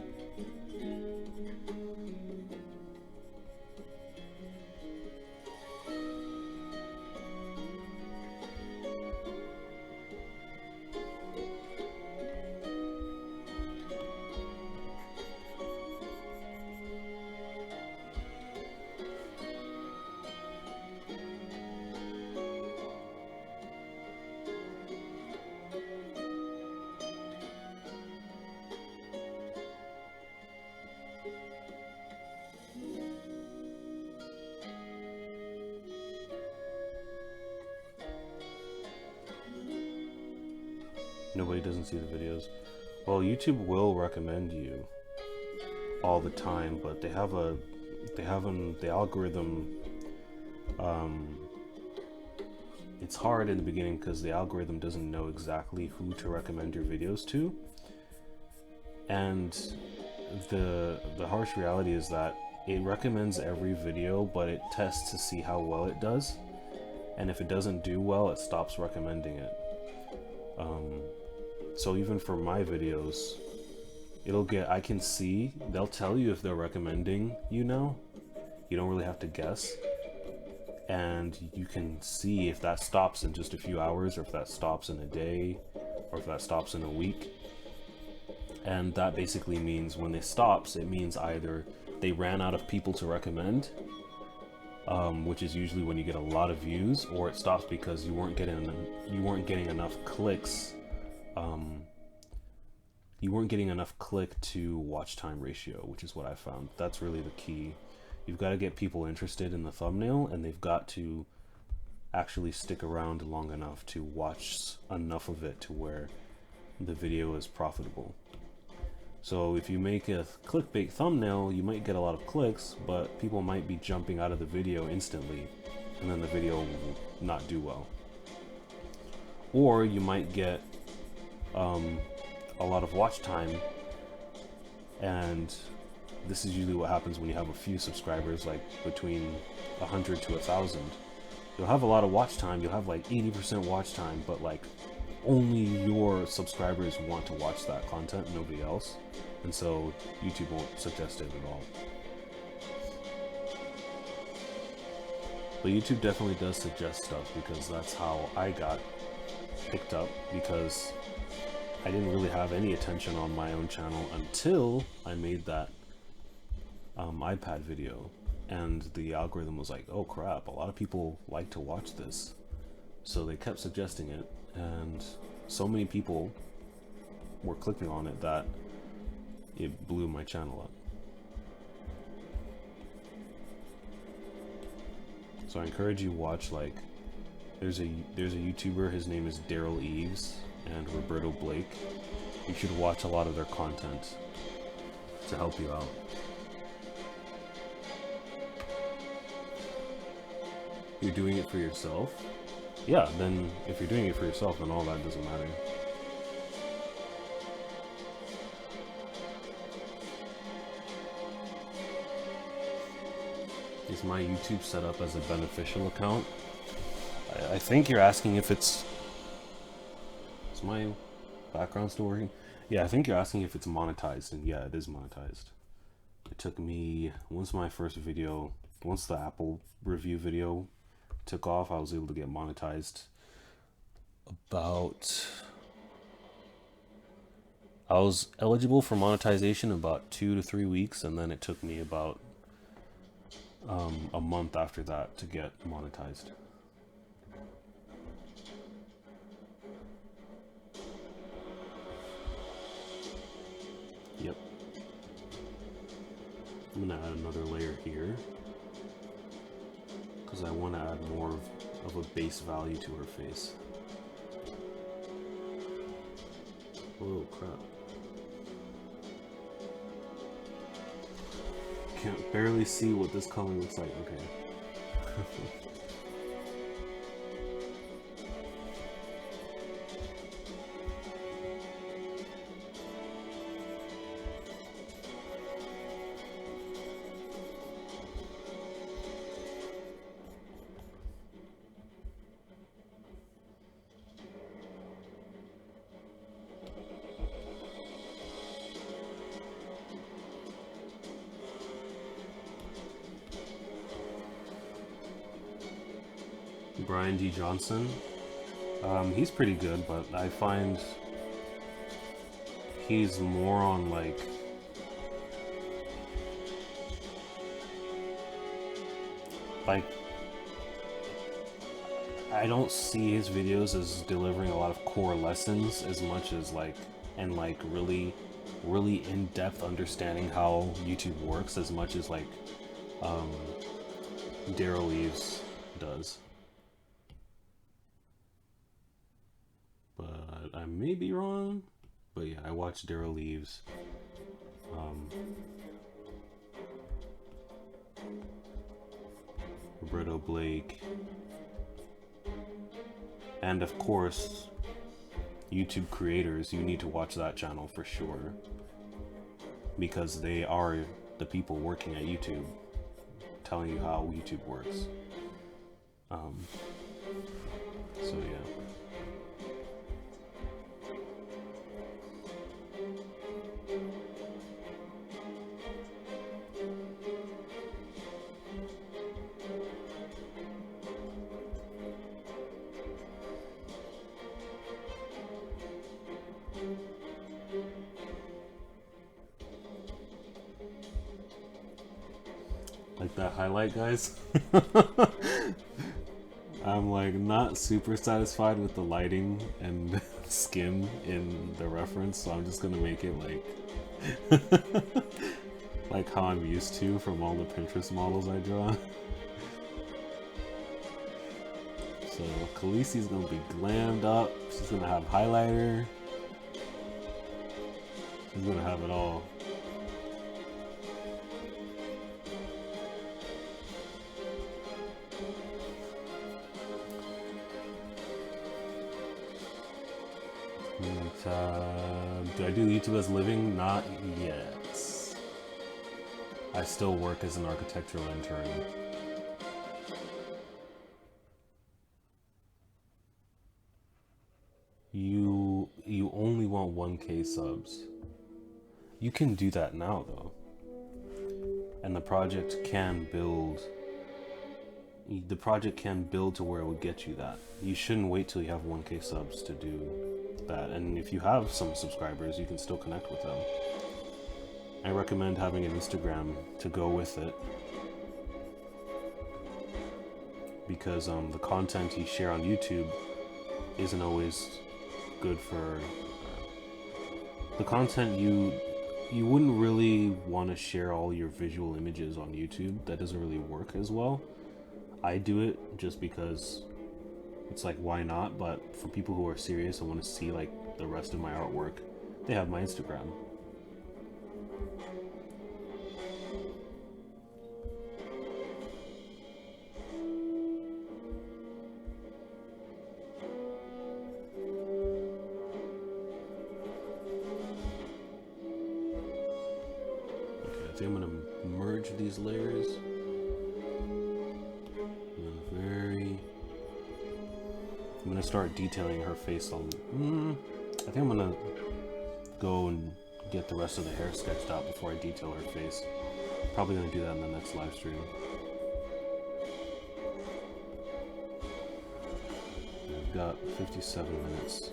Nobody doesn't see the videos. Well, YouTube will recommend you all the time, but the algorithm, it's hard in the beginning because the algorithm doesn't know exactly who to recommend your videos to. And the harsh reality is that it recommends every video, but it tests to see how well it does. And if it doesn't do well, it stops recommending it. So even for my videos, I can see, they'll tell you if they're recommending you now. You don't really have to guess. And you can see if that stops in just a few hours, or if that stops in a day, or if that stops in a week. And that basically means when it stops, it means either they ran out of people to recommend, which is usually when you get a lot of views, or it stops because you weren't getting enough clicks. You weren't getting enough click to watch time ratio, which is what I found. That's really the key. You've got to get people interested in the thumbnail, and they've got to actually stick around long enough to watch enough of it to where the video is profitable. So if you make a clickbait thumbnail, you might get a lot of clicks, but people might be jumping out of the video instantly, and then the video will not do well. Or you might get a lot of watch time, and this is usually what happens when you have a few subscribers, like between 100 to 1,000. You'll have a lot of watch time, you'll have like 80% watch time, but like only your subscribers want to watch that content, nobody else. And so YouTube won't suggest it at all. But YouTube definitely does suggest stuff, because that's how I got picked up, because I didn't really have any attention on my own channel until I made that iPad video, and the algorithm was like, oh crap, a lot of people like to watch this. So they kept suggesting it, and so many people were clicking on it that it blew my channel up. So I encourage you watch, like, there's a YouTuber, his name is Daryl Eves, and Roberto Blake. You should watch a lot of their content to help you out. You're doing it for yourself? Yeah, then if you're doing it for yourself, then all that doesn't matter. Is my YouTube set up as a beneficial account? I think you're asking if it's... Is my background still working? Yeah, I think you're asking if it's monetized, and yeah, it is monetized. It took me, once the Apple review video took off, I was able to get monetized I was eligible for monetization about 2 to 3 weeks, and then it took me about a month after that to get monetized. Yep. I'm gonna add another layer here, because I want to add more of a base value to her face. Oh crap. Can't barely see what this color looks like. Okay. Brian D. Johnson. He's pretty good, but I find he's more on like I don't see his videos as delivering a lot of core lessons as much as like really in-depth understanding how YouTube works as much as like Daryl Eves does. But I may be wrong. But yeah, I watched Daryl Eves. Roberto Blake. And of course, YouTube creators, you need to watch that channel for sure. Because they are the people working at YouTube, telling you how YouTube works. So yeah. Like that highlight, guys. I'm like not super satisfied with the lighting and skin in the reference, so I'm just gonna make it like like how I'm used to from all the Pinterest models I draw. So KHALEESI's gonna be glammed up. She's gonna have highlighter. She's gonna have it all. Do I do YouTube as a living? Not yet. I still work as an architectural intern. You only want 1K subs. You can do that now though. And the project can build to where it would get you that. You shouldn't wait till you have 1K subs to do that. And if you have some subscribers, you can still connect with them. I recommend having an Instagram to go with it, because the content you share on YouTube isn't always good for the content you wouldn't really want to share all your visual images on YouTube. That doesn't really work as well. I do it just because it's like, why not? But for people who are serious and want to see like the rest of my artwork, they have my Instagram. Okay, I think I'm gonna merge these layers. I'm gonna start detailing her face on. I think I'm gonna go and get the rest of the hair sketched out before I detail her face. Probably gonna do that in the next live stream. I've got 57 minutes.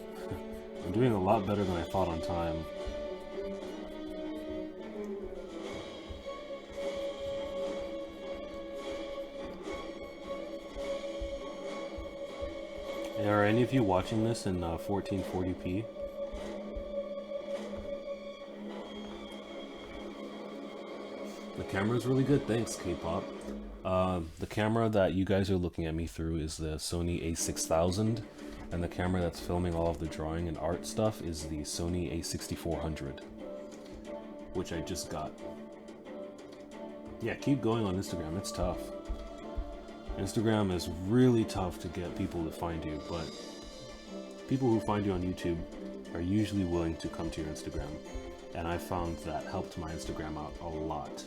I'm doing a lot better than I thought on time. Are any of you watching this in 1440p? The camera's really good, thanks K-pop. The camera that you guys are looking at me through is the Sony a6000, and the camera that's filming all of the drawing and art stuff is the Sony a6400, which I just got. Yeah, keep going on Instagram, it's tough. Instagram is really tough to get people to find you, but people who find you on YouTube are usually willing to come to your Instagram, and I found that helped my Instagram out a lot.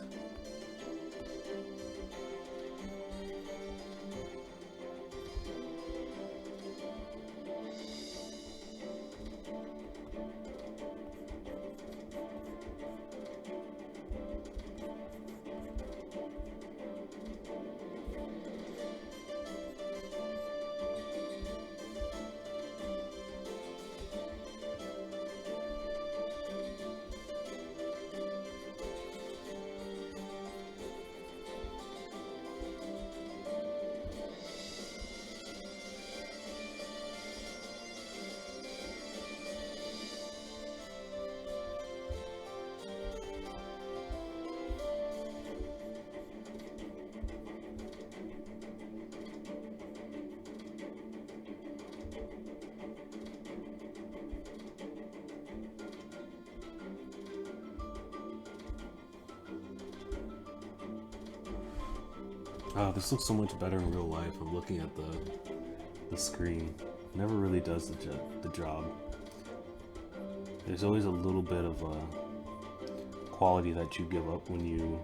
Oh, this looks so much better in real life. I'm looking at the screen. Never really does the job. There's always a little bit of quality that you give up when you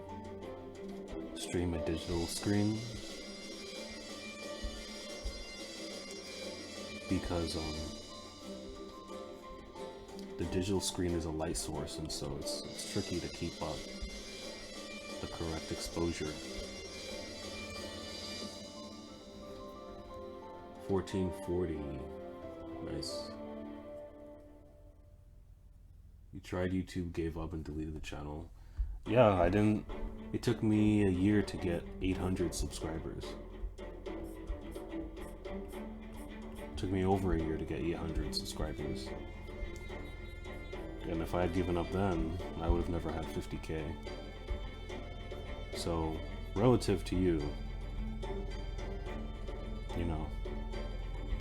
stream a digital screen, because the digital screen is a light source, and so it's tricky to keep up the correct exposure. 1440. Nice. You tried YouTube, gave up, and deleted the channel. Yeah, I didn't. It took me a year to get 800 subscribers. It took me over a year to get 800 subscribers. And if I had given up then, I would have never had 50K. So, relative to you, you know,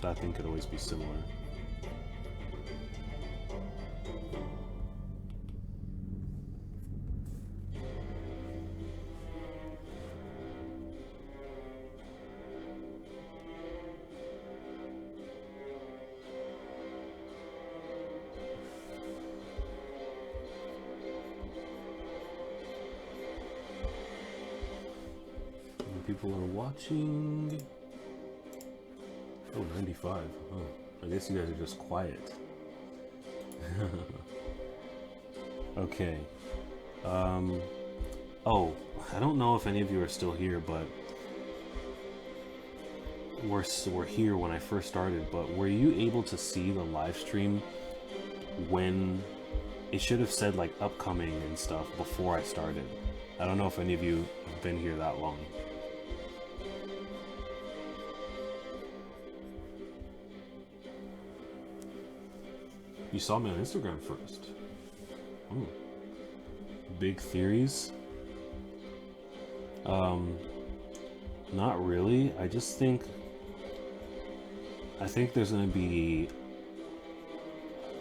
that thing could always be similar. People are watching. Oh, 95. Oh, I guess you guys are just quiet. Okay. Oh, I don't know if any of you are still here, but we're here when I first started. But were you able to see the live stream when it should have said like upcoming and stuff before I started? I don't know if any of you have been here that long. You saw me on Instagram first. Oh. Big theories? Not really. I think there's gonna be...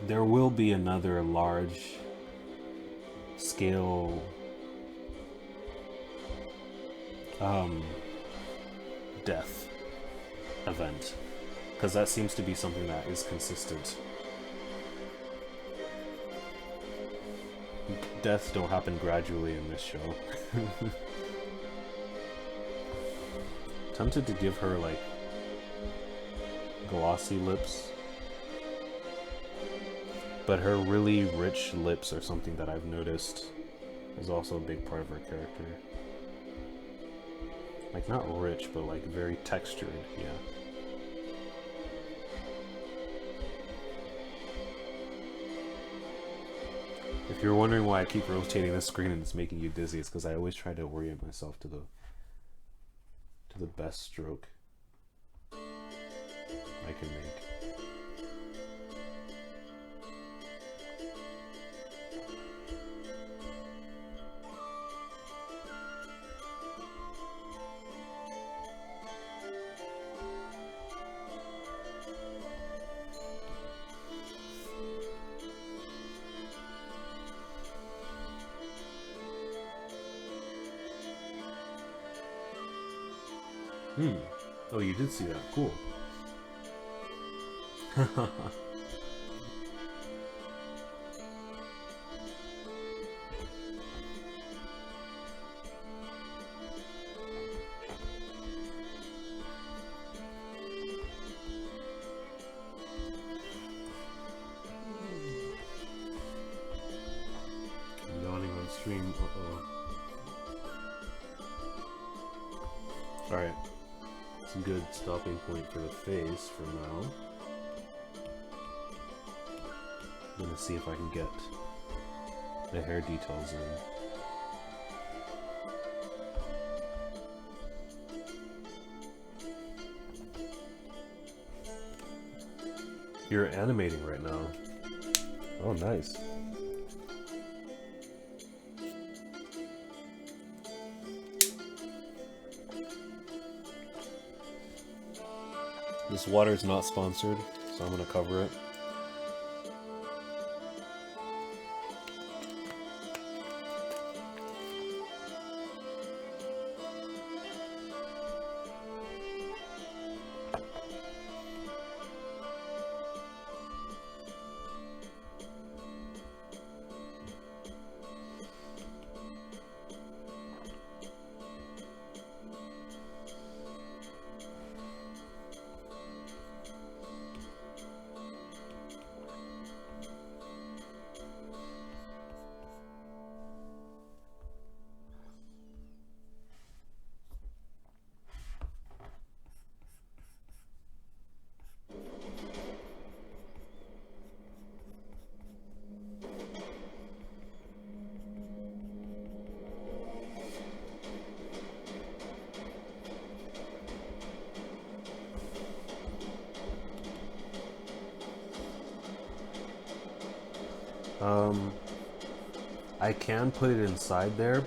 There will be another large scale death event, because that seems to be something that is consistent. Deaths don't happen gradually in this show. Tempted to give her like glossy lips, but her really rich lips are something that I've noticed is also a big part of her character. Like not rich, but like very textured, yeah. If you're wondering why I keep rotating this screen and it's making you dizzy, it's because I always try to orient myself to the best stroke I can make. Oh, you did see that. Cool. Yawning on stream. Alright. It's a good stopping point for the face for now. I'm gonna see if I can get the hair details in. You're animating right now. Oh, nice. This water is not sponsored, so I'm gonna cover it. I can put it inside there,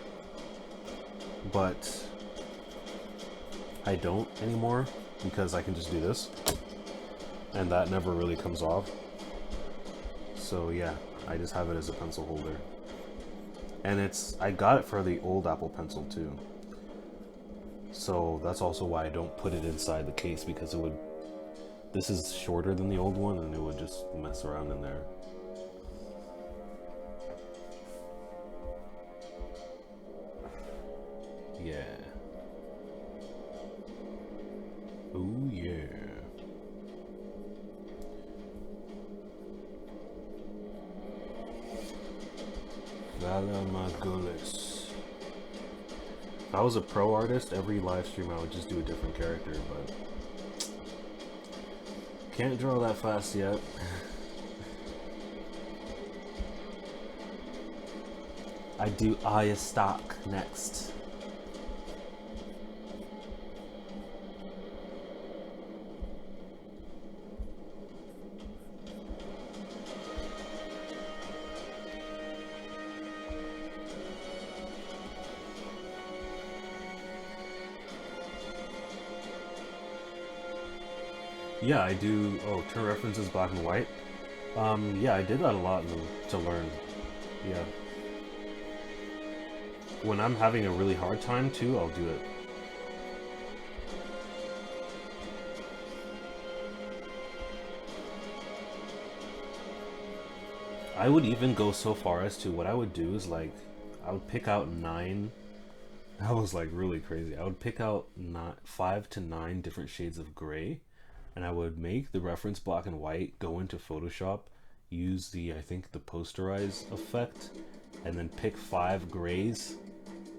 but I don't anymore because I can just do this, and that never really comes off. So yeah, I just have it as a pencil holder. And I got it for the old Apple Pencil too. So that's also why I don't put it inside the case, because this is shorter than the old one and it would just mess around in there. Yeah. Oh yeah. Valamagolis. If I was a pro artist, every live stream I would just do a different character, but can't draw that fast yet. I do Aya Stock next. Yeah, I do. Oh, turn references black and white. Yeah, I did that a lot to learn. Yeah. When I'm having a really hard time too, I'll do it. I would even go so far as to, what I would do is, like, I would pick out 9. That was like really crazy. I would pick out 5 to 9 different shades of gray, and I would make the reference black and white, go into Photoshop, use I think the posterize effect, and then pick 5 grays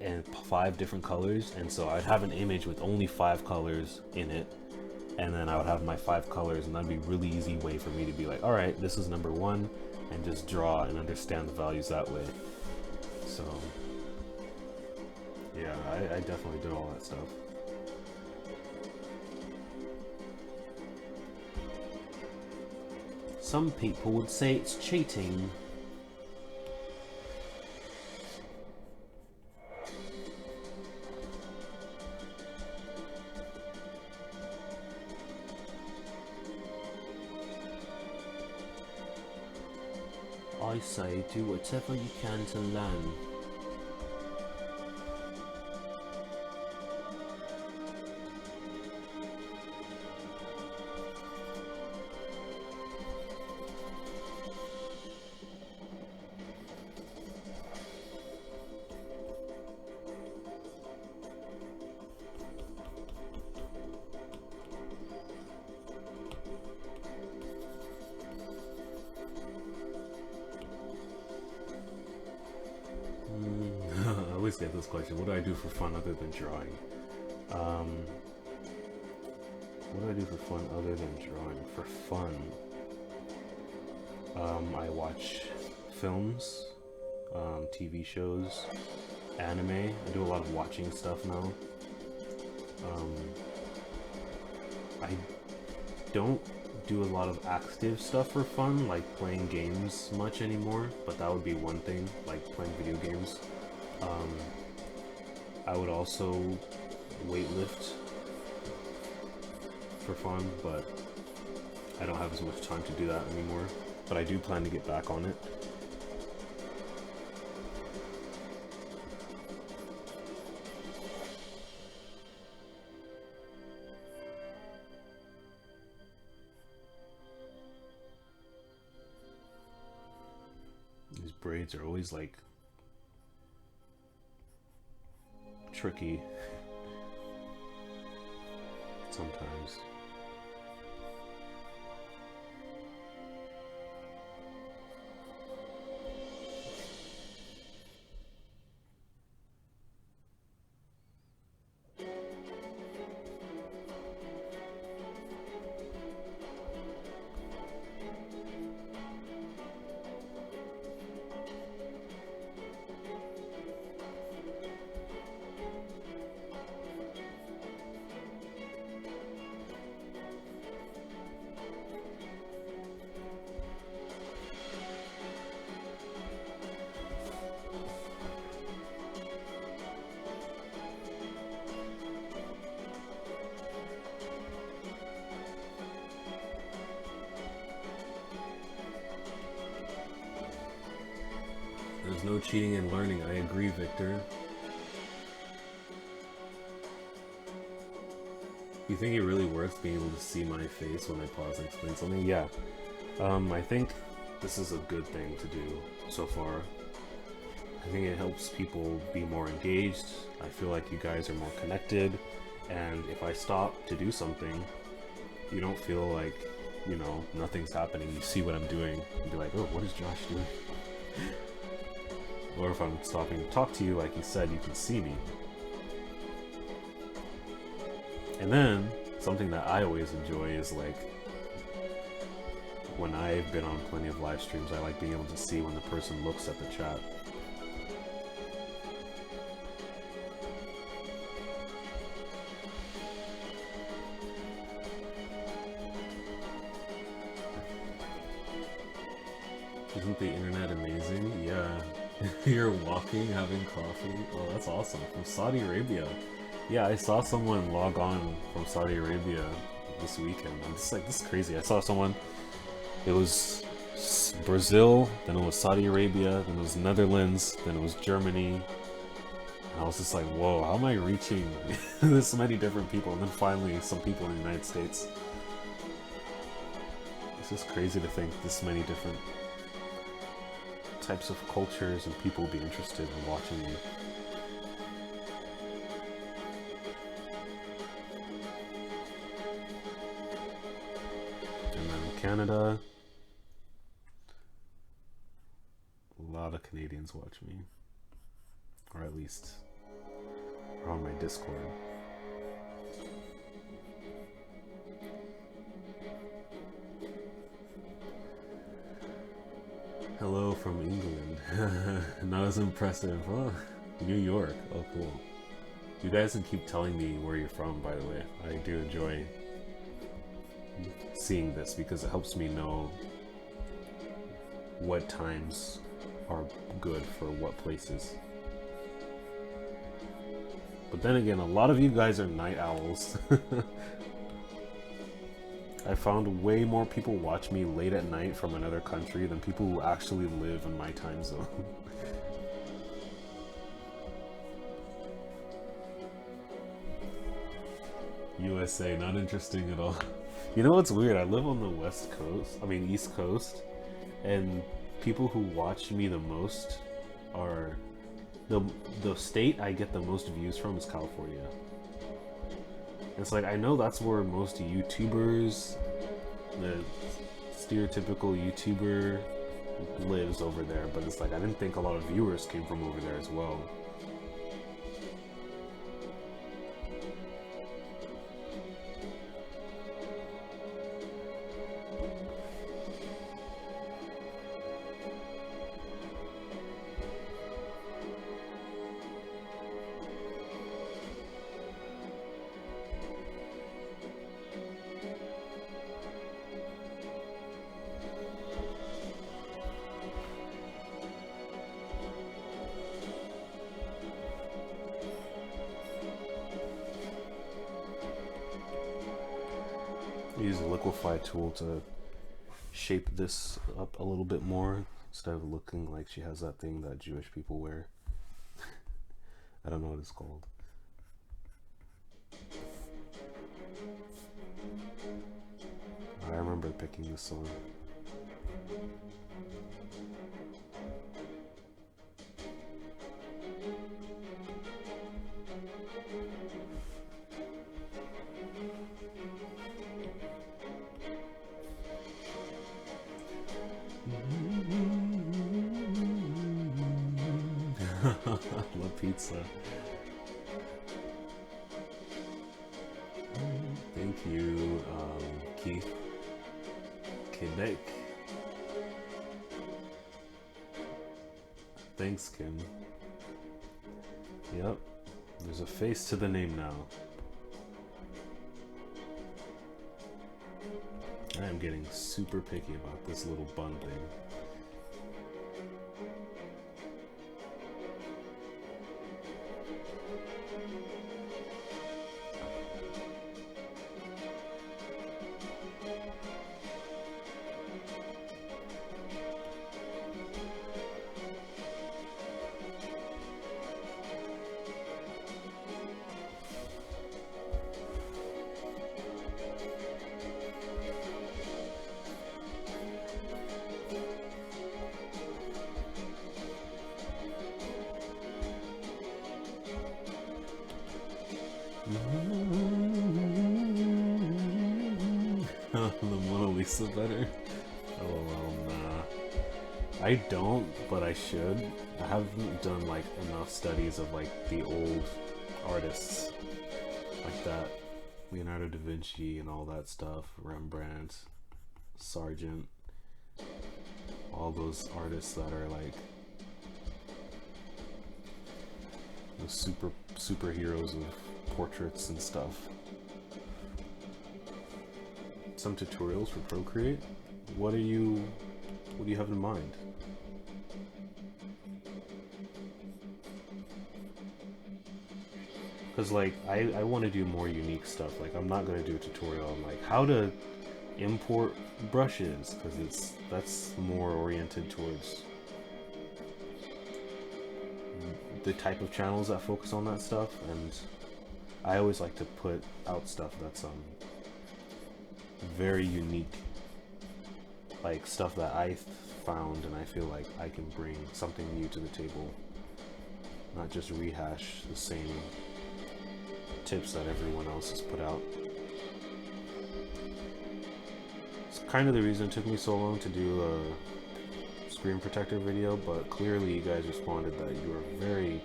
and 5 different colors. And so I'd have an image with only 5 colors in it, and then I would have my 5 colors, and that'd be a really easy way for me to be like, all right, this is number 1, and just draw and understand the values that way. So yeah, I definitely did all that stuff. Some people would say it's cheating. I say do whatever you can to learn. I always get this question, what do I do for fun other than drawing? What do I do for fun other than drawing? For fun, I watch films, TV shows, anime. I do a lot of watching stuff now. I don't do a lot of active stuff for fun, like playing games much anymore, but that would be one thing, like playing video games. I would also weightlift for fun, but I don't have as much time to do that anymore. But I do plan to get back on it. These braids are always like tricky sometimes. There's no cheating in learning. I agree, Victor. You think it really works being able to see my face when I pause and explain something? Yeah. I think this is a good thing to do so far. I think it helps people be more engaged. I feel like you guys are more connected. And if I stop to do something, you don't feel like, you know, nothing's happening. You see what I'm doing and be like, oh, what is Josh doing? Or if I'm stopping to talk to you, like you said, you can see me. And then, something that I always enjoy is like, when I've been on plenty of live streams, I like being able to see when the person looks at the chat. Isn't the internet amazing? Yeah. You're walking, having coffee. Oh, that's awesome. From Saudi Arabia. Yeah, I saw someone log on from Saudi Arabia this weekend. I'm just like, this is crazy. I saw someone, it was Brazil, then it was Saudi Arabia, then it was Netherlands, then it was Germany. And I was just like, whoa, how am I reaching this many different people? And then finally, some people in the United States. It's just crazy to think this many different types of cultures and people will be interested in watching you. And then Canada, a lot of Canadians watch me, or at least are on my Discord. Hello from England. Not as impressive. Oh, New York. Oh, cool. You guys can keep telling me where you're from, by the way. I do enjoy seeing this because it helps me know what times are good for what places. But then again, a lot of you guys are night owls. I found way more people watch me late at night from another country than people who actually live in my time zone. USA, not interesting at all. You know what's weird? I live on the West Coast, East Coast, and people who watch me the most are the state I get the most views from is California. It's like, I know that's where most YouTubers, the stereotypical YouTuber lives over there, but it's like, I didn't think a lot of viewers came from over there as well. Use a liquefy tool to shape this up a little bit more instead of looking like she has that thing that Jewish people wear. I don't know what it's called. I remember picking this song. La pizza. Thank you, Keith. Quebec. Thanks, Kim. Yep. There's a face to the name now. I am getting super picky about this little bun thing. The Mona Lisa better? LOL, nah. I don't, but I should. I haven't done like enough studies of like the old artists like that. Leonardo da Vinci and all that stuff. Rembrandt, Sargent. All those artists that are like the superheroes of portraits and stuff. Some tutorials for Procreate. What do you have in mind? Because like I want to do more unique stuff. Like I'm not going to do a tutorial on like how to import brushes, because that's more oriented towards the type of channels that focus on that stuff, and I always like to put out stuff that's very unique, like stuff that I found and I feel like I can bring something new to the table, not just rehash the same tips that everyone else has put out. It's kind of the reason it took me so long to do a screen protector video, but clearly you guys responded that you were very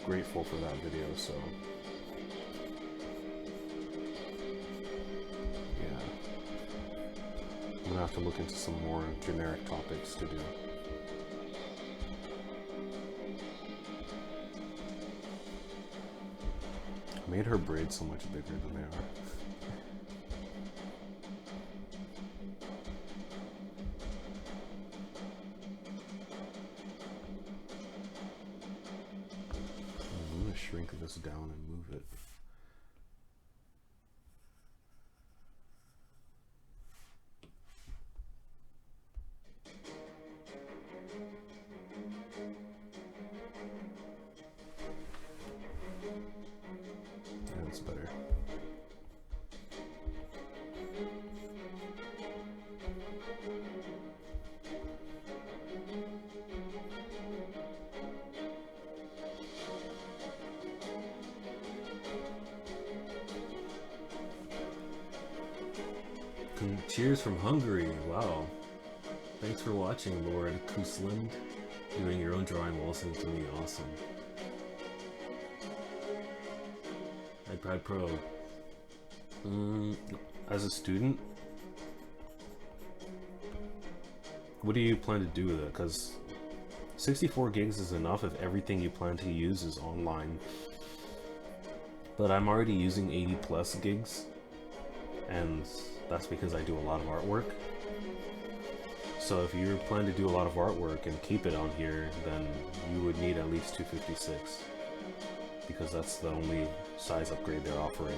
grateful for that video, so I'm gonna have to look into some more generic topics to do. I made her braids so much bigger than they are. I'm gonna shrink this down and move it. That's better. Cheers from Hungary. Wow. Thanks for watching, Lord Kusland. Doing your own drawing while listening to me. Awesome. iPad Pro. As a student, what do you plan to do with it? Because 64 gigs is enough if everything you plan to use is online. But I'm already using 80 plus gigs, and that's because I do a lot of artwork. So if you plan to do a lot of artwork and keep it on here, then you would need at least 256, because that's the only size upgrade they're offering.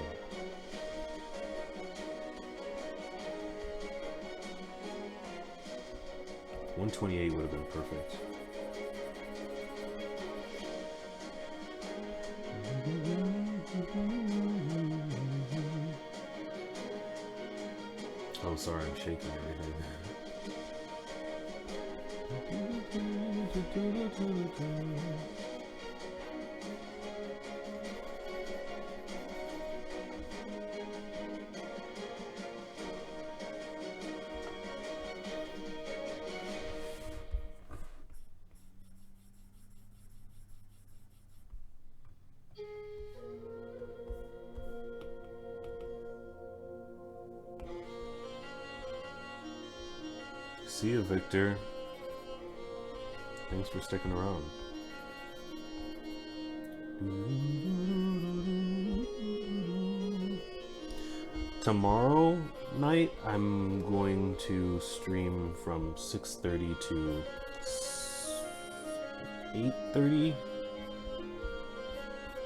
$128 would have been perfect. Oh, sorry, I'm shaking everything. See you, Victor. Thanks for sticking around. Tomorrow night, I'm going to stream from 6:30 to 8:30,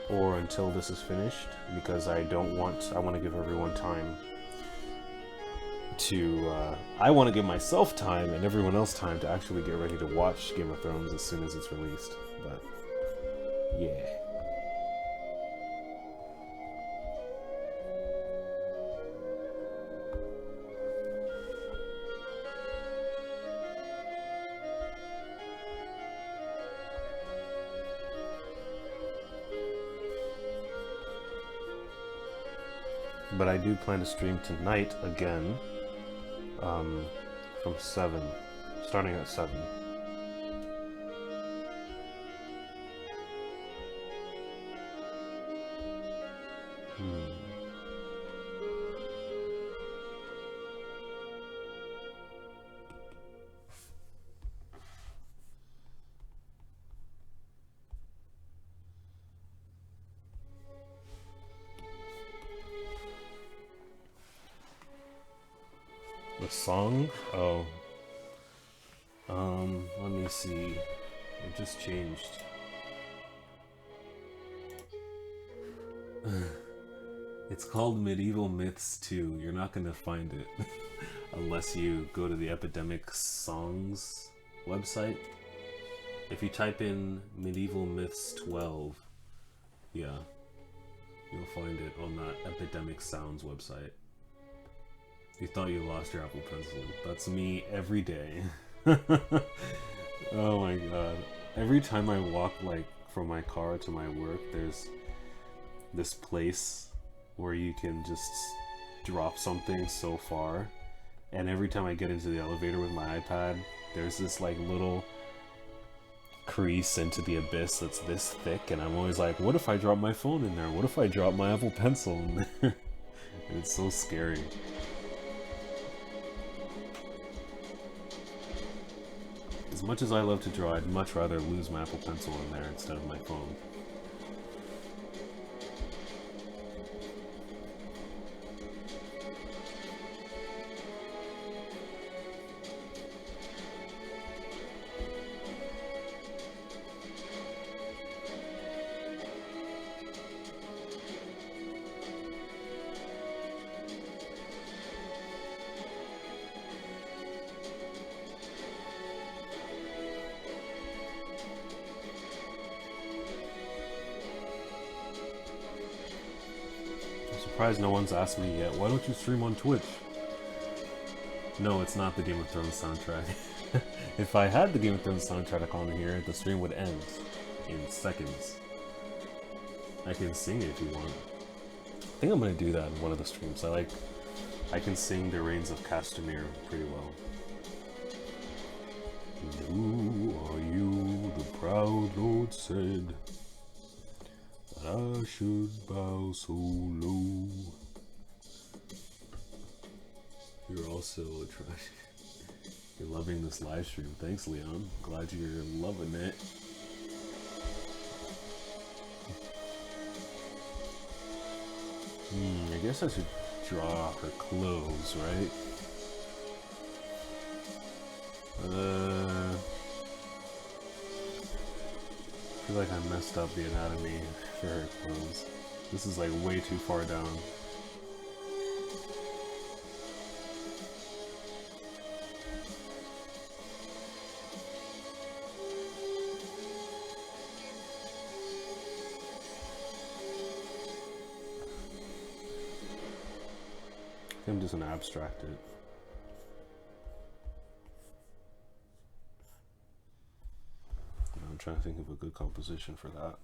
or until this is finished, because I want to give everyone time to, I want to give myself time and everyone else time to actually get ready to watch Game of Thrones as soon as it's released, but yeah. But I do plan to stream tonight again, from 7, starting at 7. The song? Oh. Let me see. It just changed. It's called Medieval Myths 2. You're not gonna find it unless you go to the Epidemic Songs website. If you type in Medieval Myths 12, yeah, you'll find it on that Epidemic Sounds website. You thought you lost your Apple Pencil. That's me every day. Oh my god. Every time I walk like from my car to my work, there's this place where you can just drop something so far. And every time I get into the elevator with my iPad, there's this like little crease into the abyss that's this thick, and I'm always like, what if I drop my phone in there? What if I drop my Apple Pencil in there? It's so scary. As much as I love to draw, I'd much rather lose my Apple Pencil in there instead of my phone. Surprised no one's asked me yet, why don't you stream on Twitch? No, it's not the Game of Thrones soundtrack. If I had the Game of Thrones soundtrack on here, the stream would end in seconds. I can sing it if you want. I think I'm gonna do that in one of the streams. I can sing The Reigns of Castamere pretty well. Who are you, the proud lord said, that I should bow so low. You're also you're loving this live stream. Thanks, Leon. Glad you're loving it. I guess I should draw her clothes, right? I feel like I messed up the anatomy for her clothes. This is like way too far down. I'm just gonna abstract it. I'm trying to think of a good composition for that.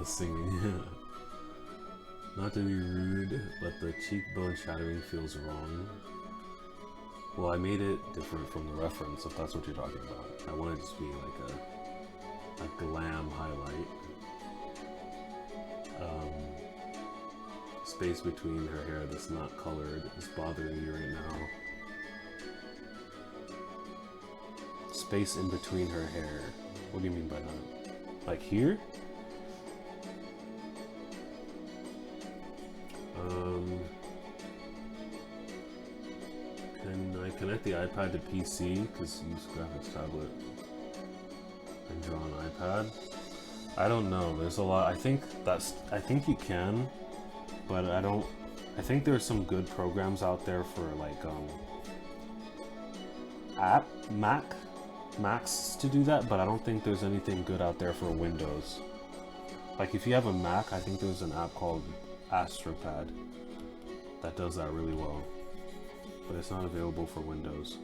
Singing. Not to be rude, but the cheekbone shattering feels wrong. Well, I made it different from the reference, if that's what you're talking about. I wanted it to be like a glam highlight. Space between her hair that's not colored is bothering you right now. Space in between her hair. What do you mean by that? Like here? Can I connect the iPad to PC? Because use graphics tablet and draw on iPad. I don't know. There's a lot. I think you can, but I think there's some good programs out there for like Macs to do that, but I don't think there's anything good out there for Windows. Like if you have a Mac, I think there's an app called Astropad that does that really well, but it's not available for Windows.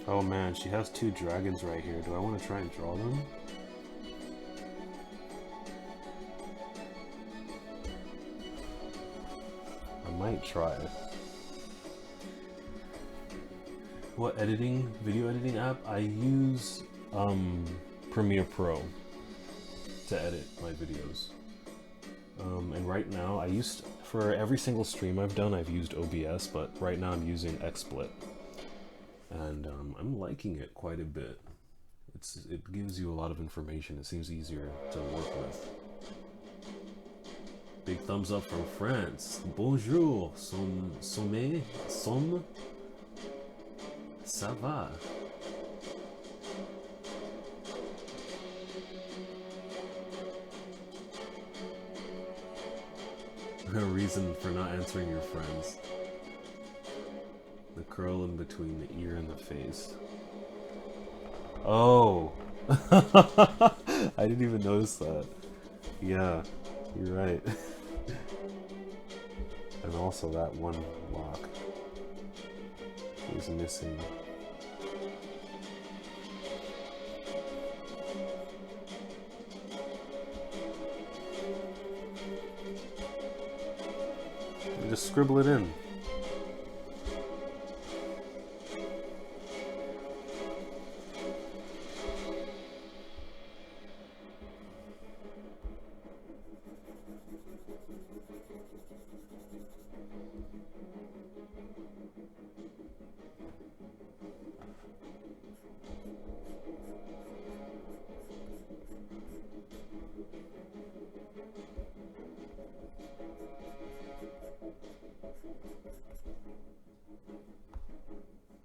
Oh man, she has two dragons right here. Do I want to try and draw them? I might try. What video editing app? I use Premiere Pro to edit my videos. And right now, for every single stream I've done, I've used OBS, but right now I'm using XSplit. And I'm liking it quite a bit. It gives you a lot of information. It seems easier to work with. Big thumbs up from France. Bonjour, somme, ça va? No reason for not answering your friends. The curl in between the ear and the face. Oh! I didn't even notice that. Yeah, you're right. And also that one lock is missing. You just scribble it in.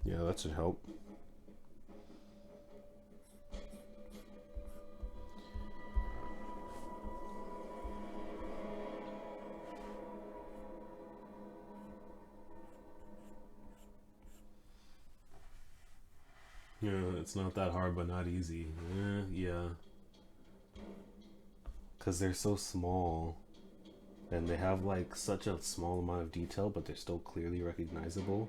Yeah, that should help. Yeah, it's not that hard, but not easy. Yeah. Because they're so small. And they have like such a small amount of detail, but they're still clearly recognizable.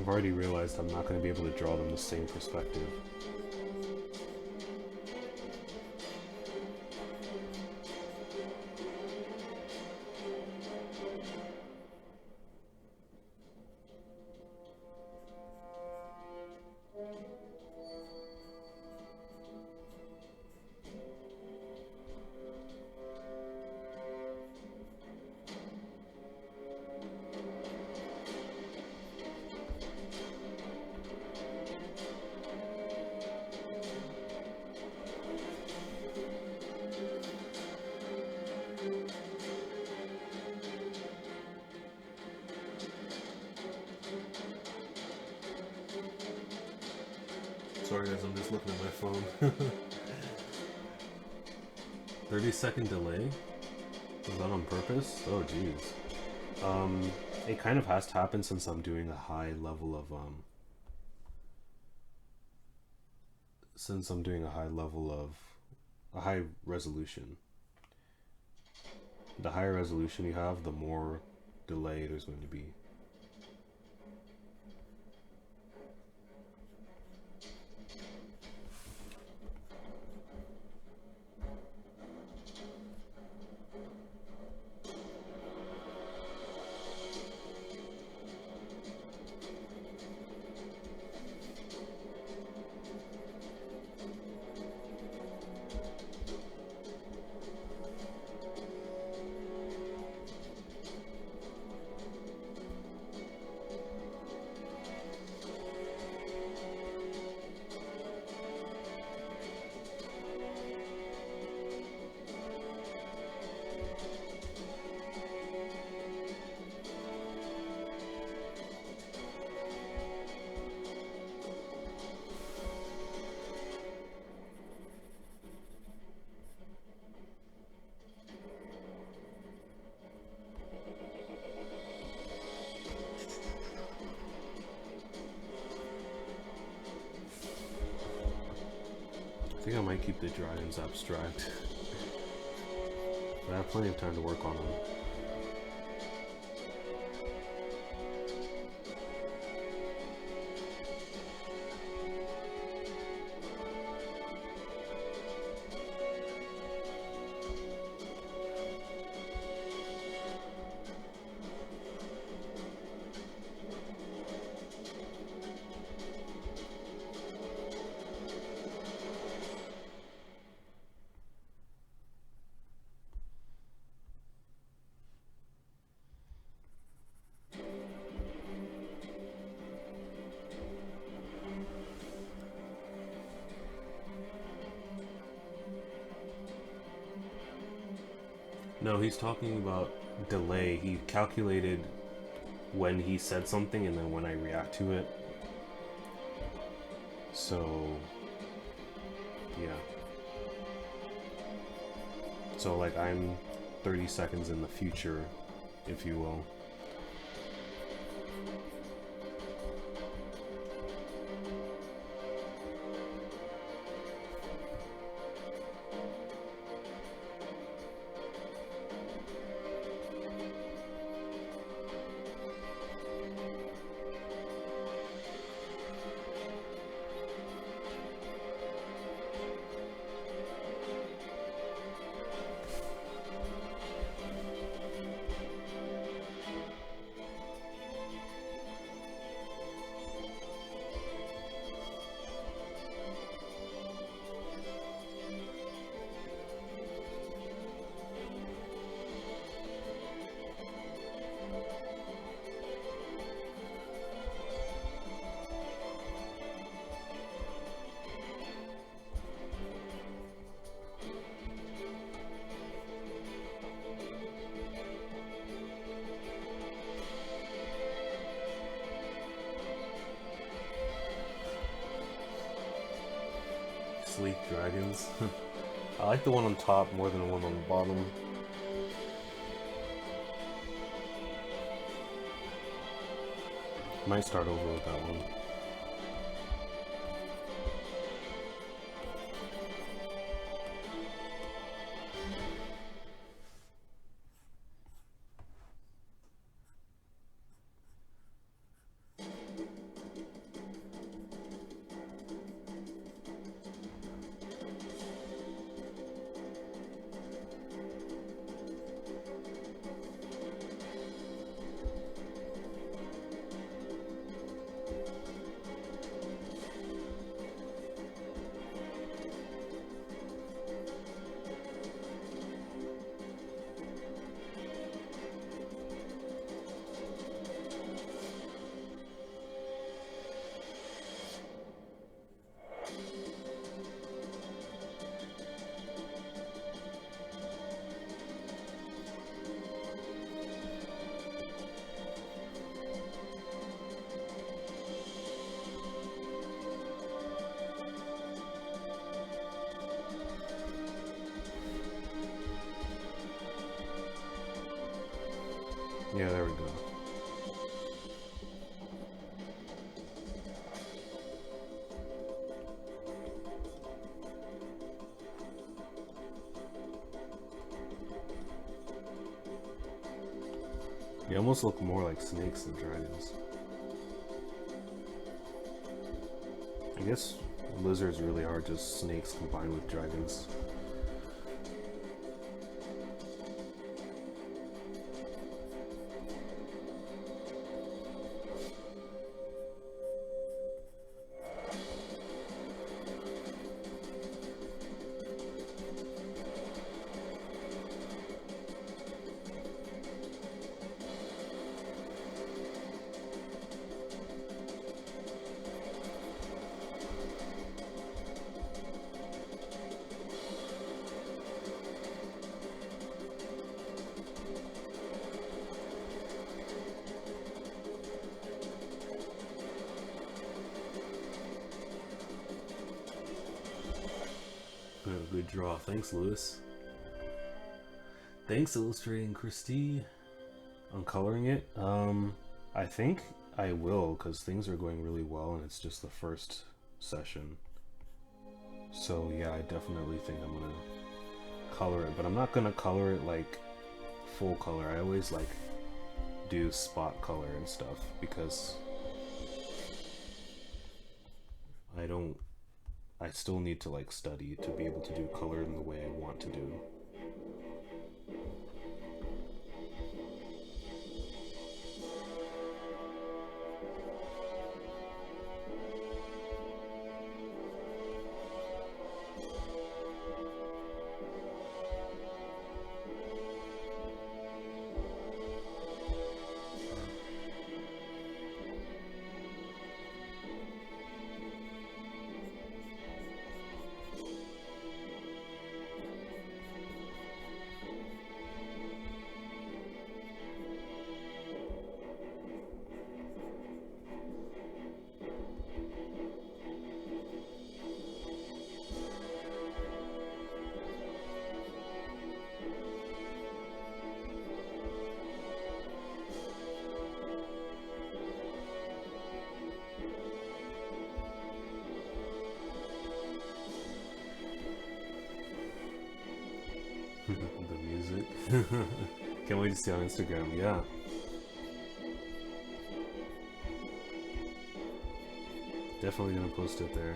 I've already realized I'm not going to be able to draw them the same perspective. Sorry guys, I'm just looking at my phone. 30-second delay? Was that on purpose? Oh jeez. It kind of has to happen since I'm doing a high level of a high resolution. The higher resolution you have, the more delay there's going to be. I think I might keep the dragons abstract. But I have plenty of time to work on them. No, he's talking about delay. He calculated when he said something and then when I react to it. So, yeah. So, like, I'm 30 seconds in the future, if you will. Sleek dragons. I like the one on top more than the one on the bottom. Might start over with that one. Yeah, there we go. They almost look more like snakes than dragons. I guess lizards really are just snakes combined with dragons. Good draw. Thanks, Lewis. Thanks, Illustrating Christy. On coloring it, I think I will, because things are going really well and it's just the first session. So yeah, I definitely think I'm gonna color it, but I'm not gonna color it like full color. I always like do spot color and stuff because I still need to like study to be able to do color in the way I want to do. The music. Can't wait to see on Instagram, yeah. Definitely gonna post it there.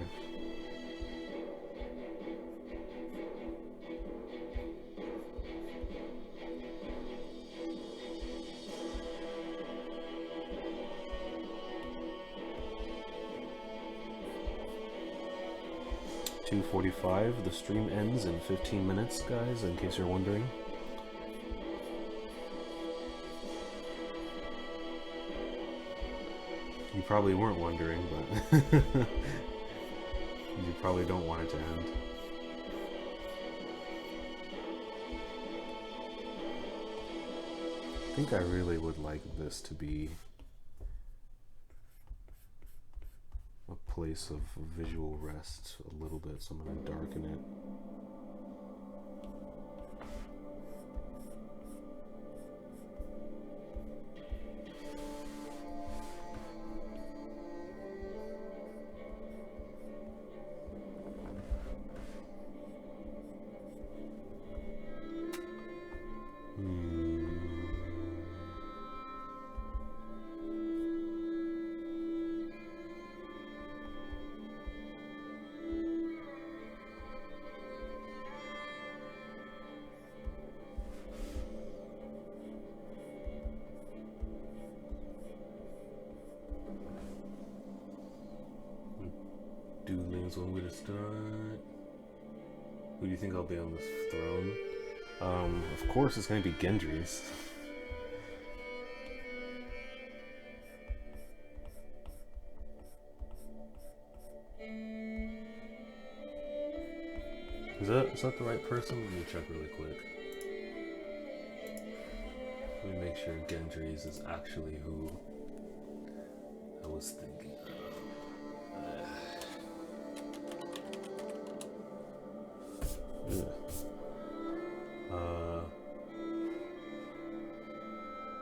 .45. The stream ends in 15 minutes, guys, in case you're wondering. You probably weren't wondering, but you probably don't want it to end. I think I really would like this to be a place of visual rest a little bit, so I'm going to darken it. One way to start. Who do you think I'll be on this throne? Of course it's gonna be Gendry's. Is that the right person? Let me check really quick. Let me make sure Gendry's is actually who I was thinking of.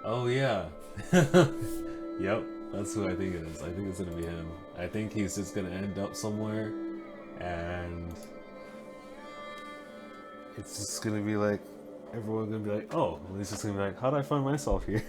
Oh yeah. Yep, that's who I think it is. I think it's gonna be him. I think he's just gonna end up somewhere, and it's just gonna be like everyone's gonna be like, oh, and he's just gonna be like, how did I find myself here?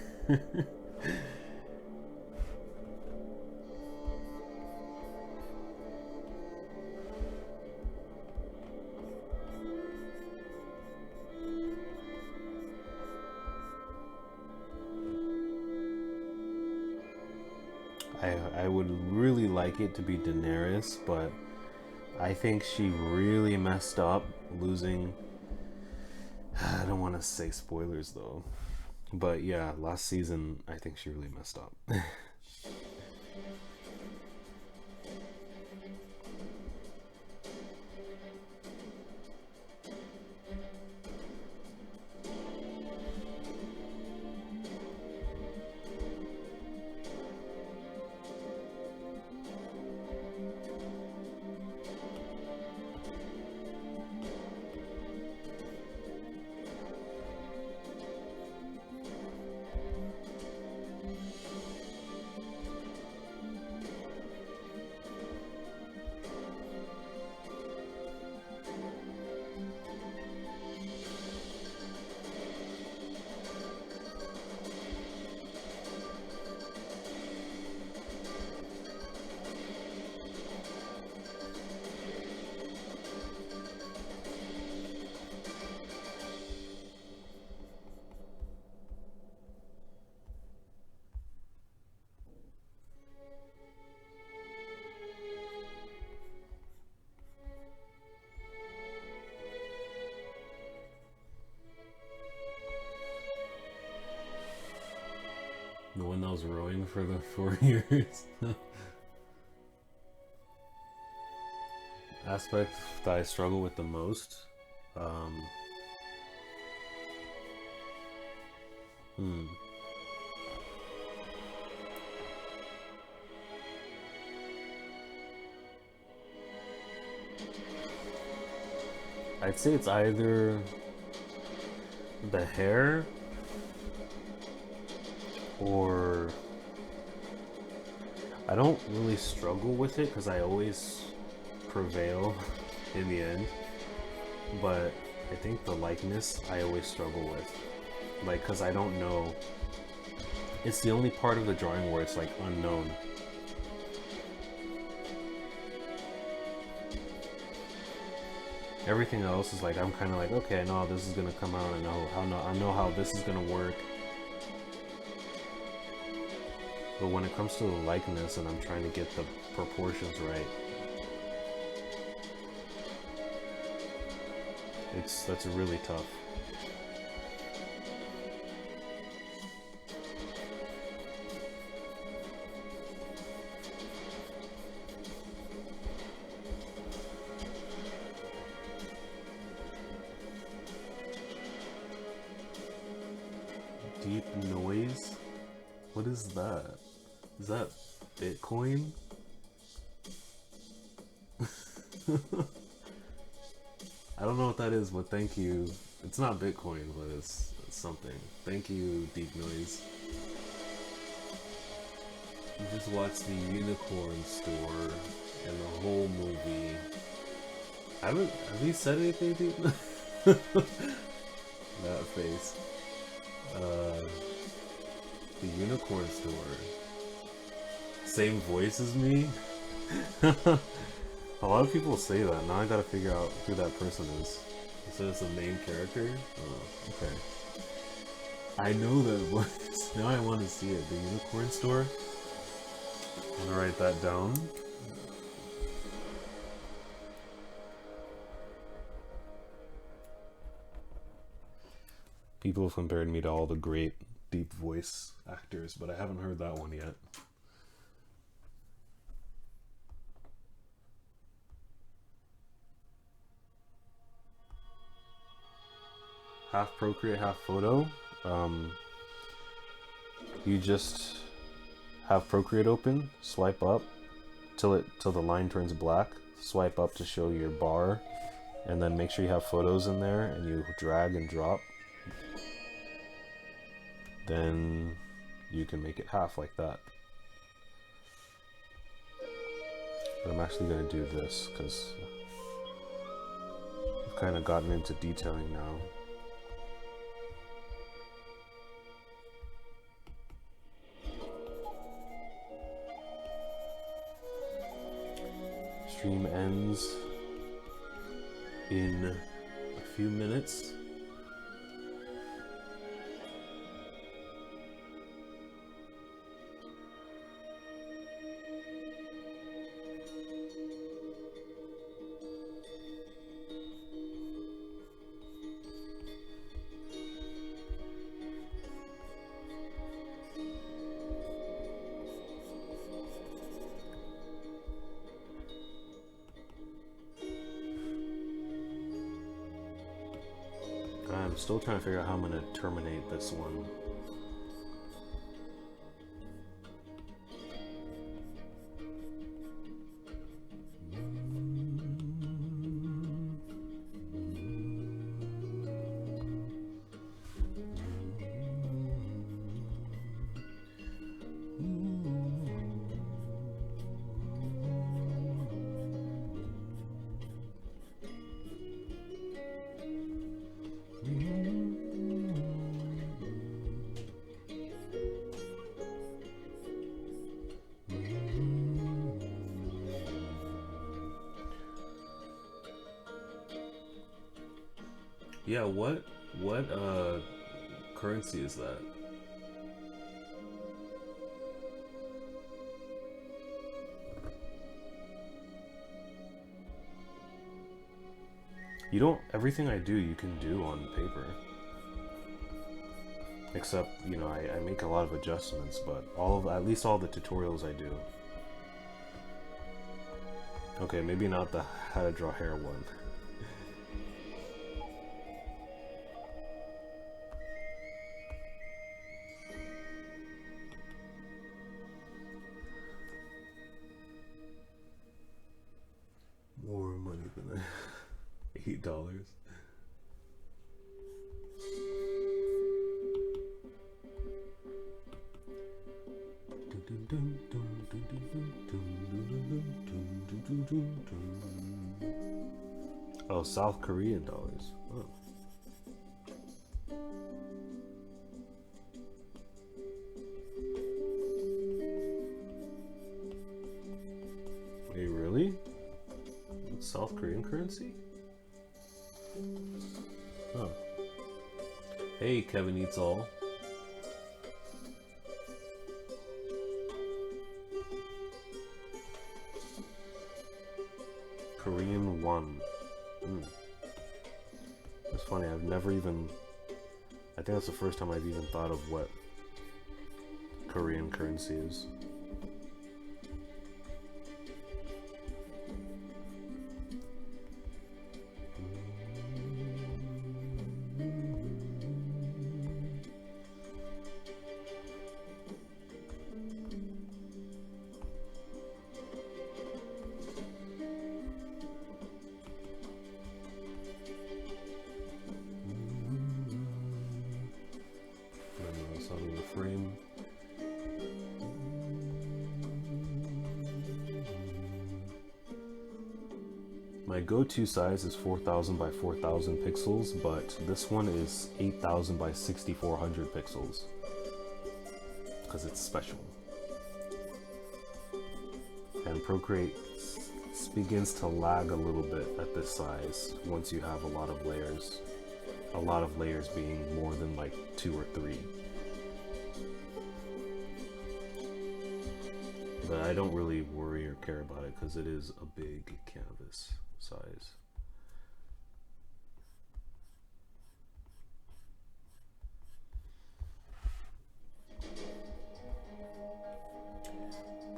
I would really like it to be Daenerys, but I think she really messed up losing. I don't want to say spoilers though, but yeah, last season I think she really messed up. No one knows rowing for the 4 years. Aspect that I struggle with the most. Um, hmm. I'd say it's either the hair or I don't really struggle with it because I always prevail in the end. But I think the likeness I always struggle with. Like, because I don't know. It's the only part of the drawing where it's like unknown. Everything else is like I'm kind of like, okay, I know how this is gonna come out. I know how this is gonna work. But when it comes to the likeness and I'm trying to get the proportions right, that's really tough. Deep noise? What is that? Is that Bitcoin? I don't know what that is, but thank you. It's not Bitcoin, but it's something. Thank you, Deep Noise. You just watched the Unicorn Store and the whole movie. Have you said anything, Deep Noise? That face. The Unicorn Store. Same voice as me? A lot of people say that. Now I gotta figure out who that person is. So it's a main character? Oh, okay. I know that voice. Now I want to see it. The Unicorn Store? I'm gonna write that down. People have compared me to all the great deep voice actors, but I haven't heard that one yet. Half Procreate, half photo. You just have Procreate open, swipe up till the line turns black, swipe up to show your bar, and then make sure you have photos in there and you drag and drop. then you can make it half like that. But I'm actually going to do this because I've kind of gotten into detailing now. Stream ends in a few minutes. I'm still trying to figure out how I'm going to terminate this one. Yeah, what currency is that? You don't, everything I do you can do on paper. Except, you know, I make a lot of adjustments, but at least all the tutorials I do. Okay, maybe not the how to draw hair one. More money than $8. Oh, South Korean dollars. Oh. Wait, really? South Korean currency? Oh. Hey, Kevin Eats All. Korean won. That's funny, I've never even... I think that's the first time I've even thought of what Korean currency is. My go-to size is 4000 by 4000 pixels, but this one is 8000 by 6400 pixels because it's special. And Procreate begins to lag a little bit at this size once you have a lot of layers. A lot of layers being more than like 2 or 3. But I don't really worry or care about it because it is a big canvas size.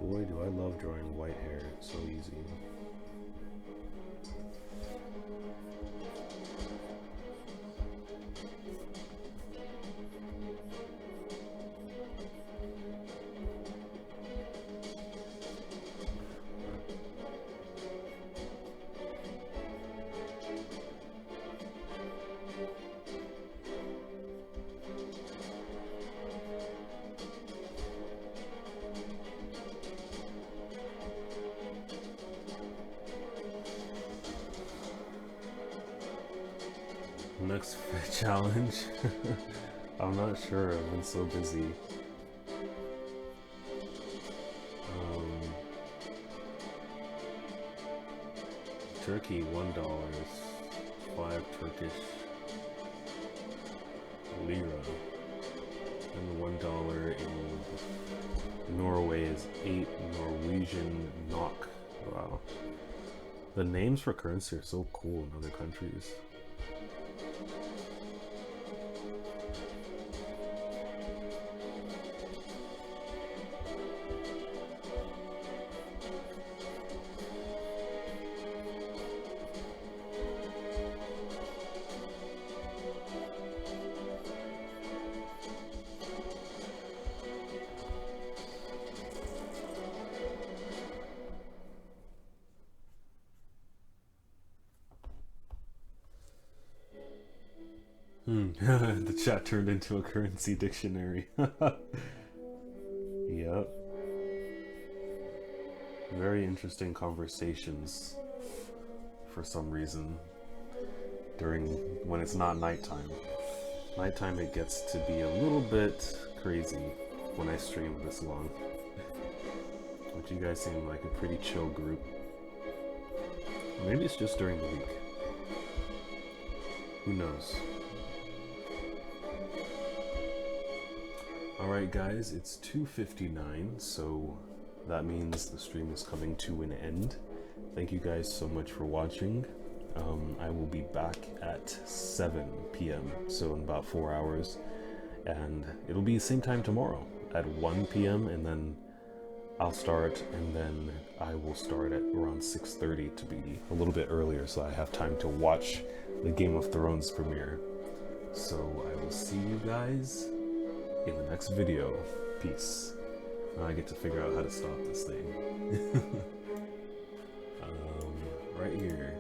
Boy, do I love drawing white hair. It's so easy. next challenge? I'm not sure. I've been so busy. Turkey, $1. 5 Turkish lira. And $1 in Norway is 8 Norwegian NOK. Wow. The names for currency are so cool in other countries. The chat turned into a currency dictionary. Yep. Very interesting conversations for some reason when it's not nighttime. Nighttime it gets to be a little bit crazy when I stream this long. But you guys seem like a pretty chill group. Maybe it's just during the week. Who knows? Alright guys, it's 2:59, so that means the stream is coming to an end. Thank you guys so much for watching. I will be back at 7 p.m, so in about 4 hours. And it'll be the same time tomorrow at 1 p.m, and then I'll start, and then I will start at around 6:30 to be a little bit earlier so I have time to watch the Game of Thrones premiere. So I will see you guys in the next video. Peace. Now I get to figure out how to stop this thing. Right here.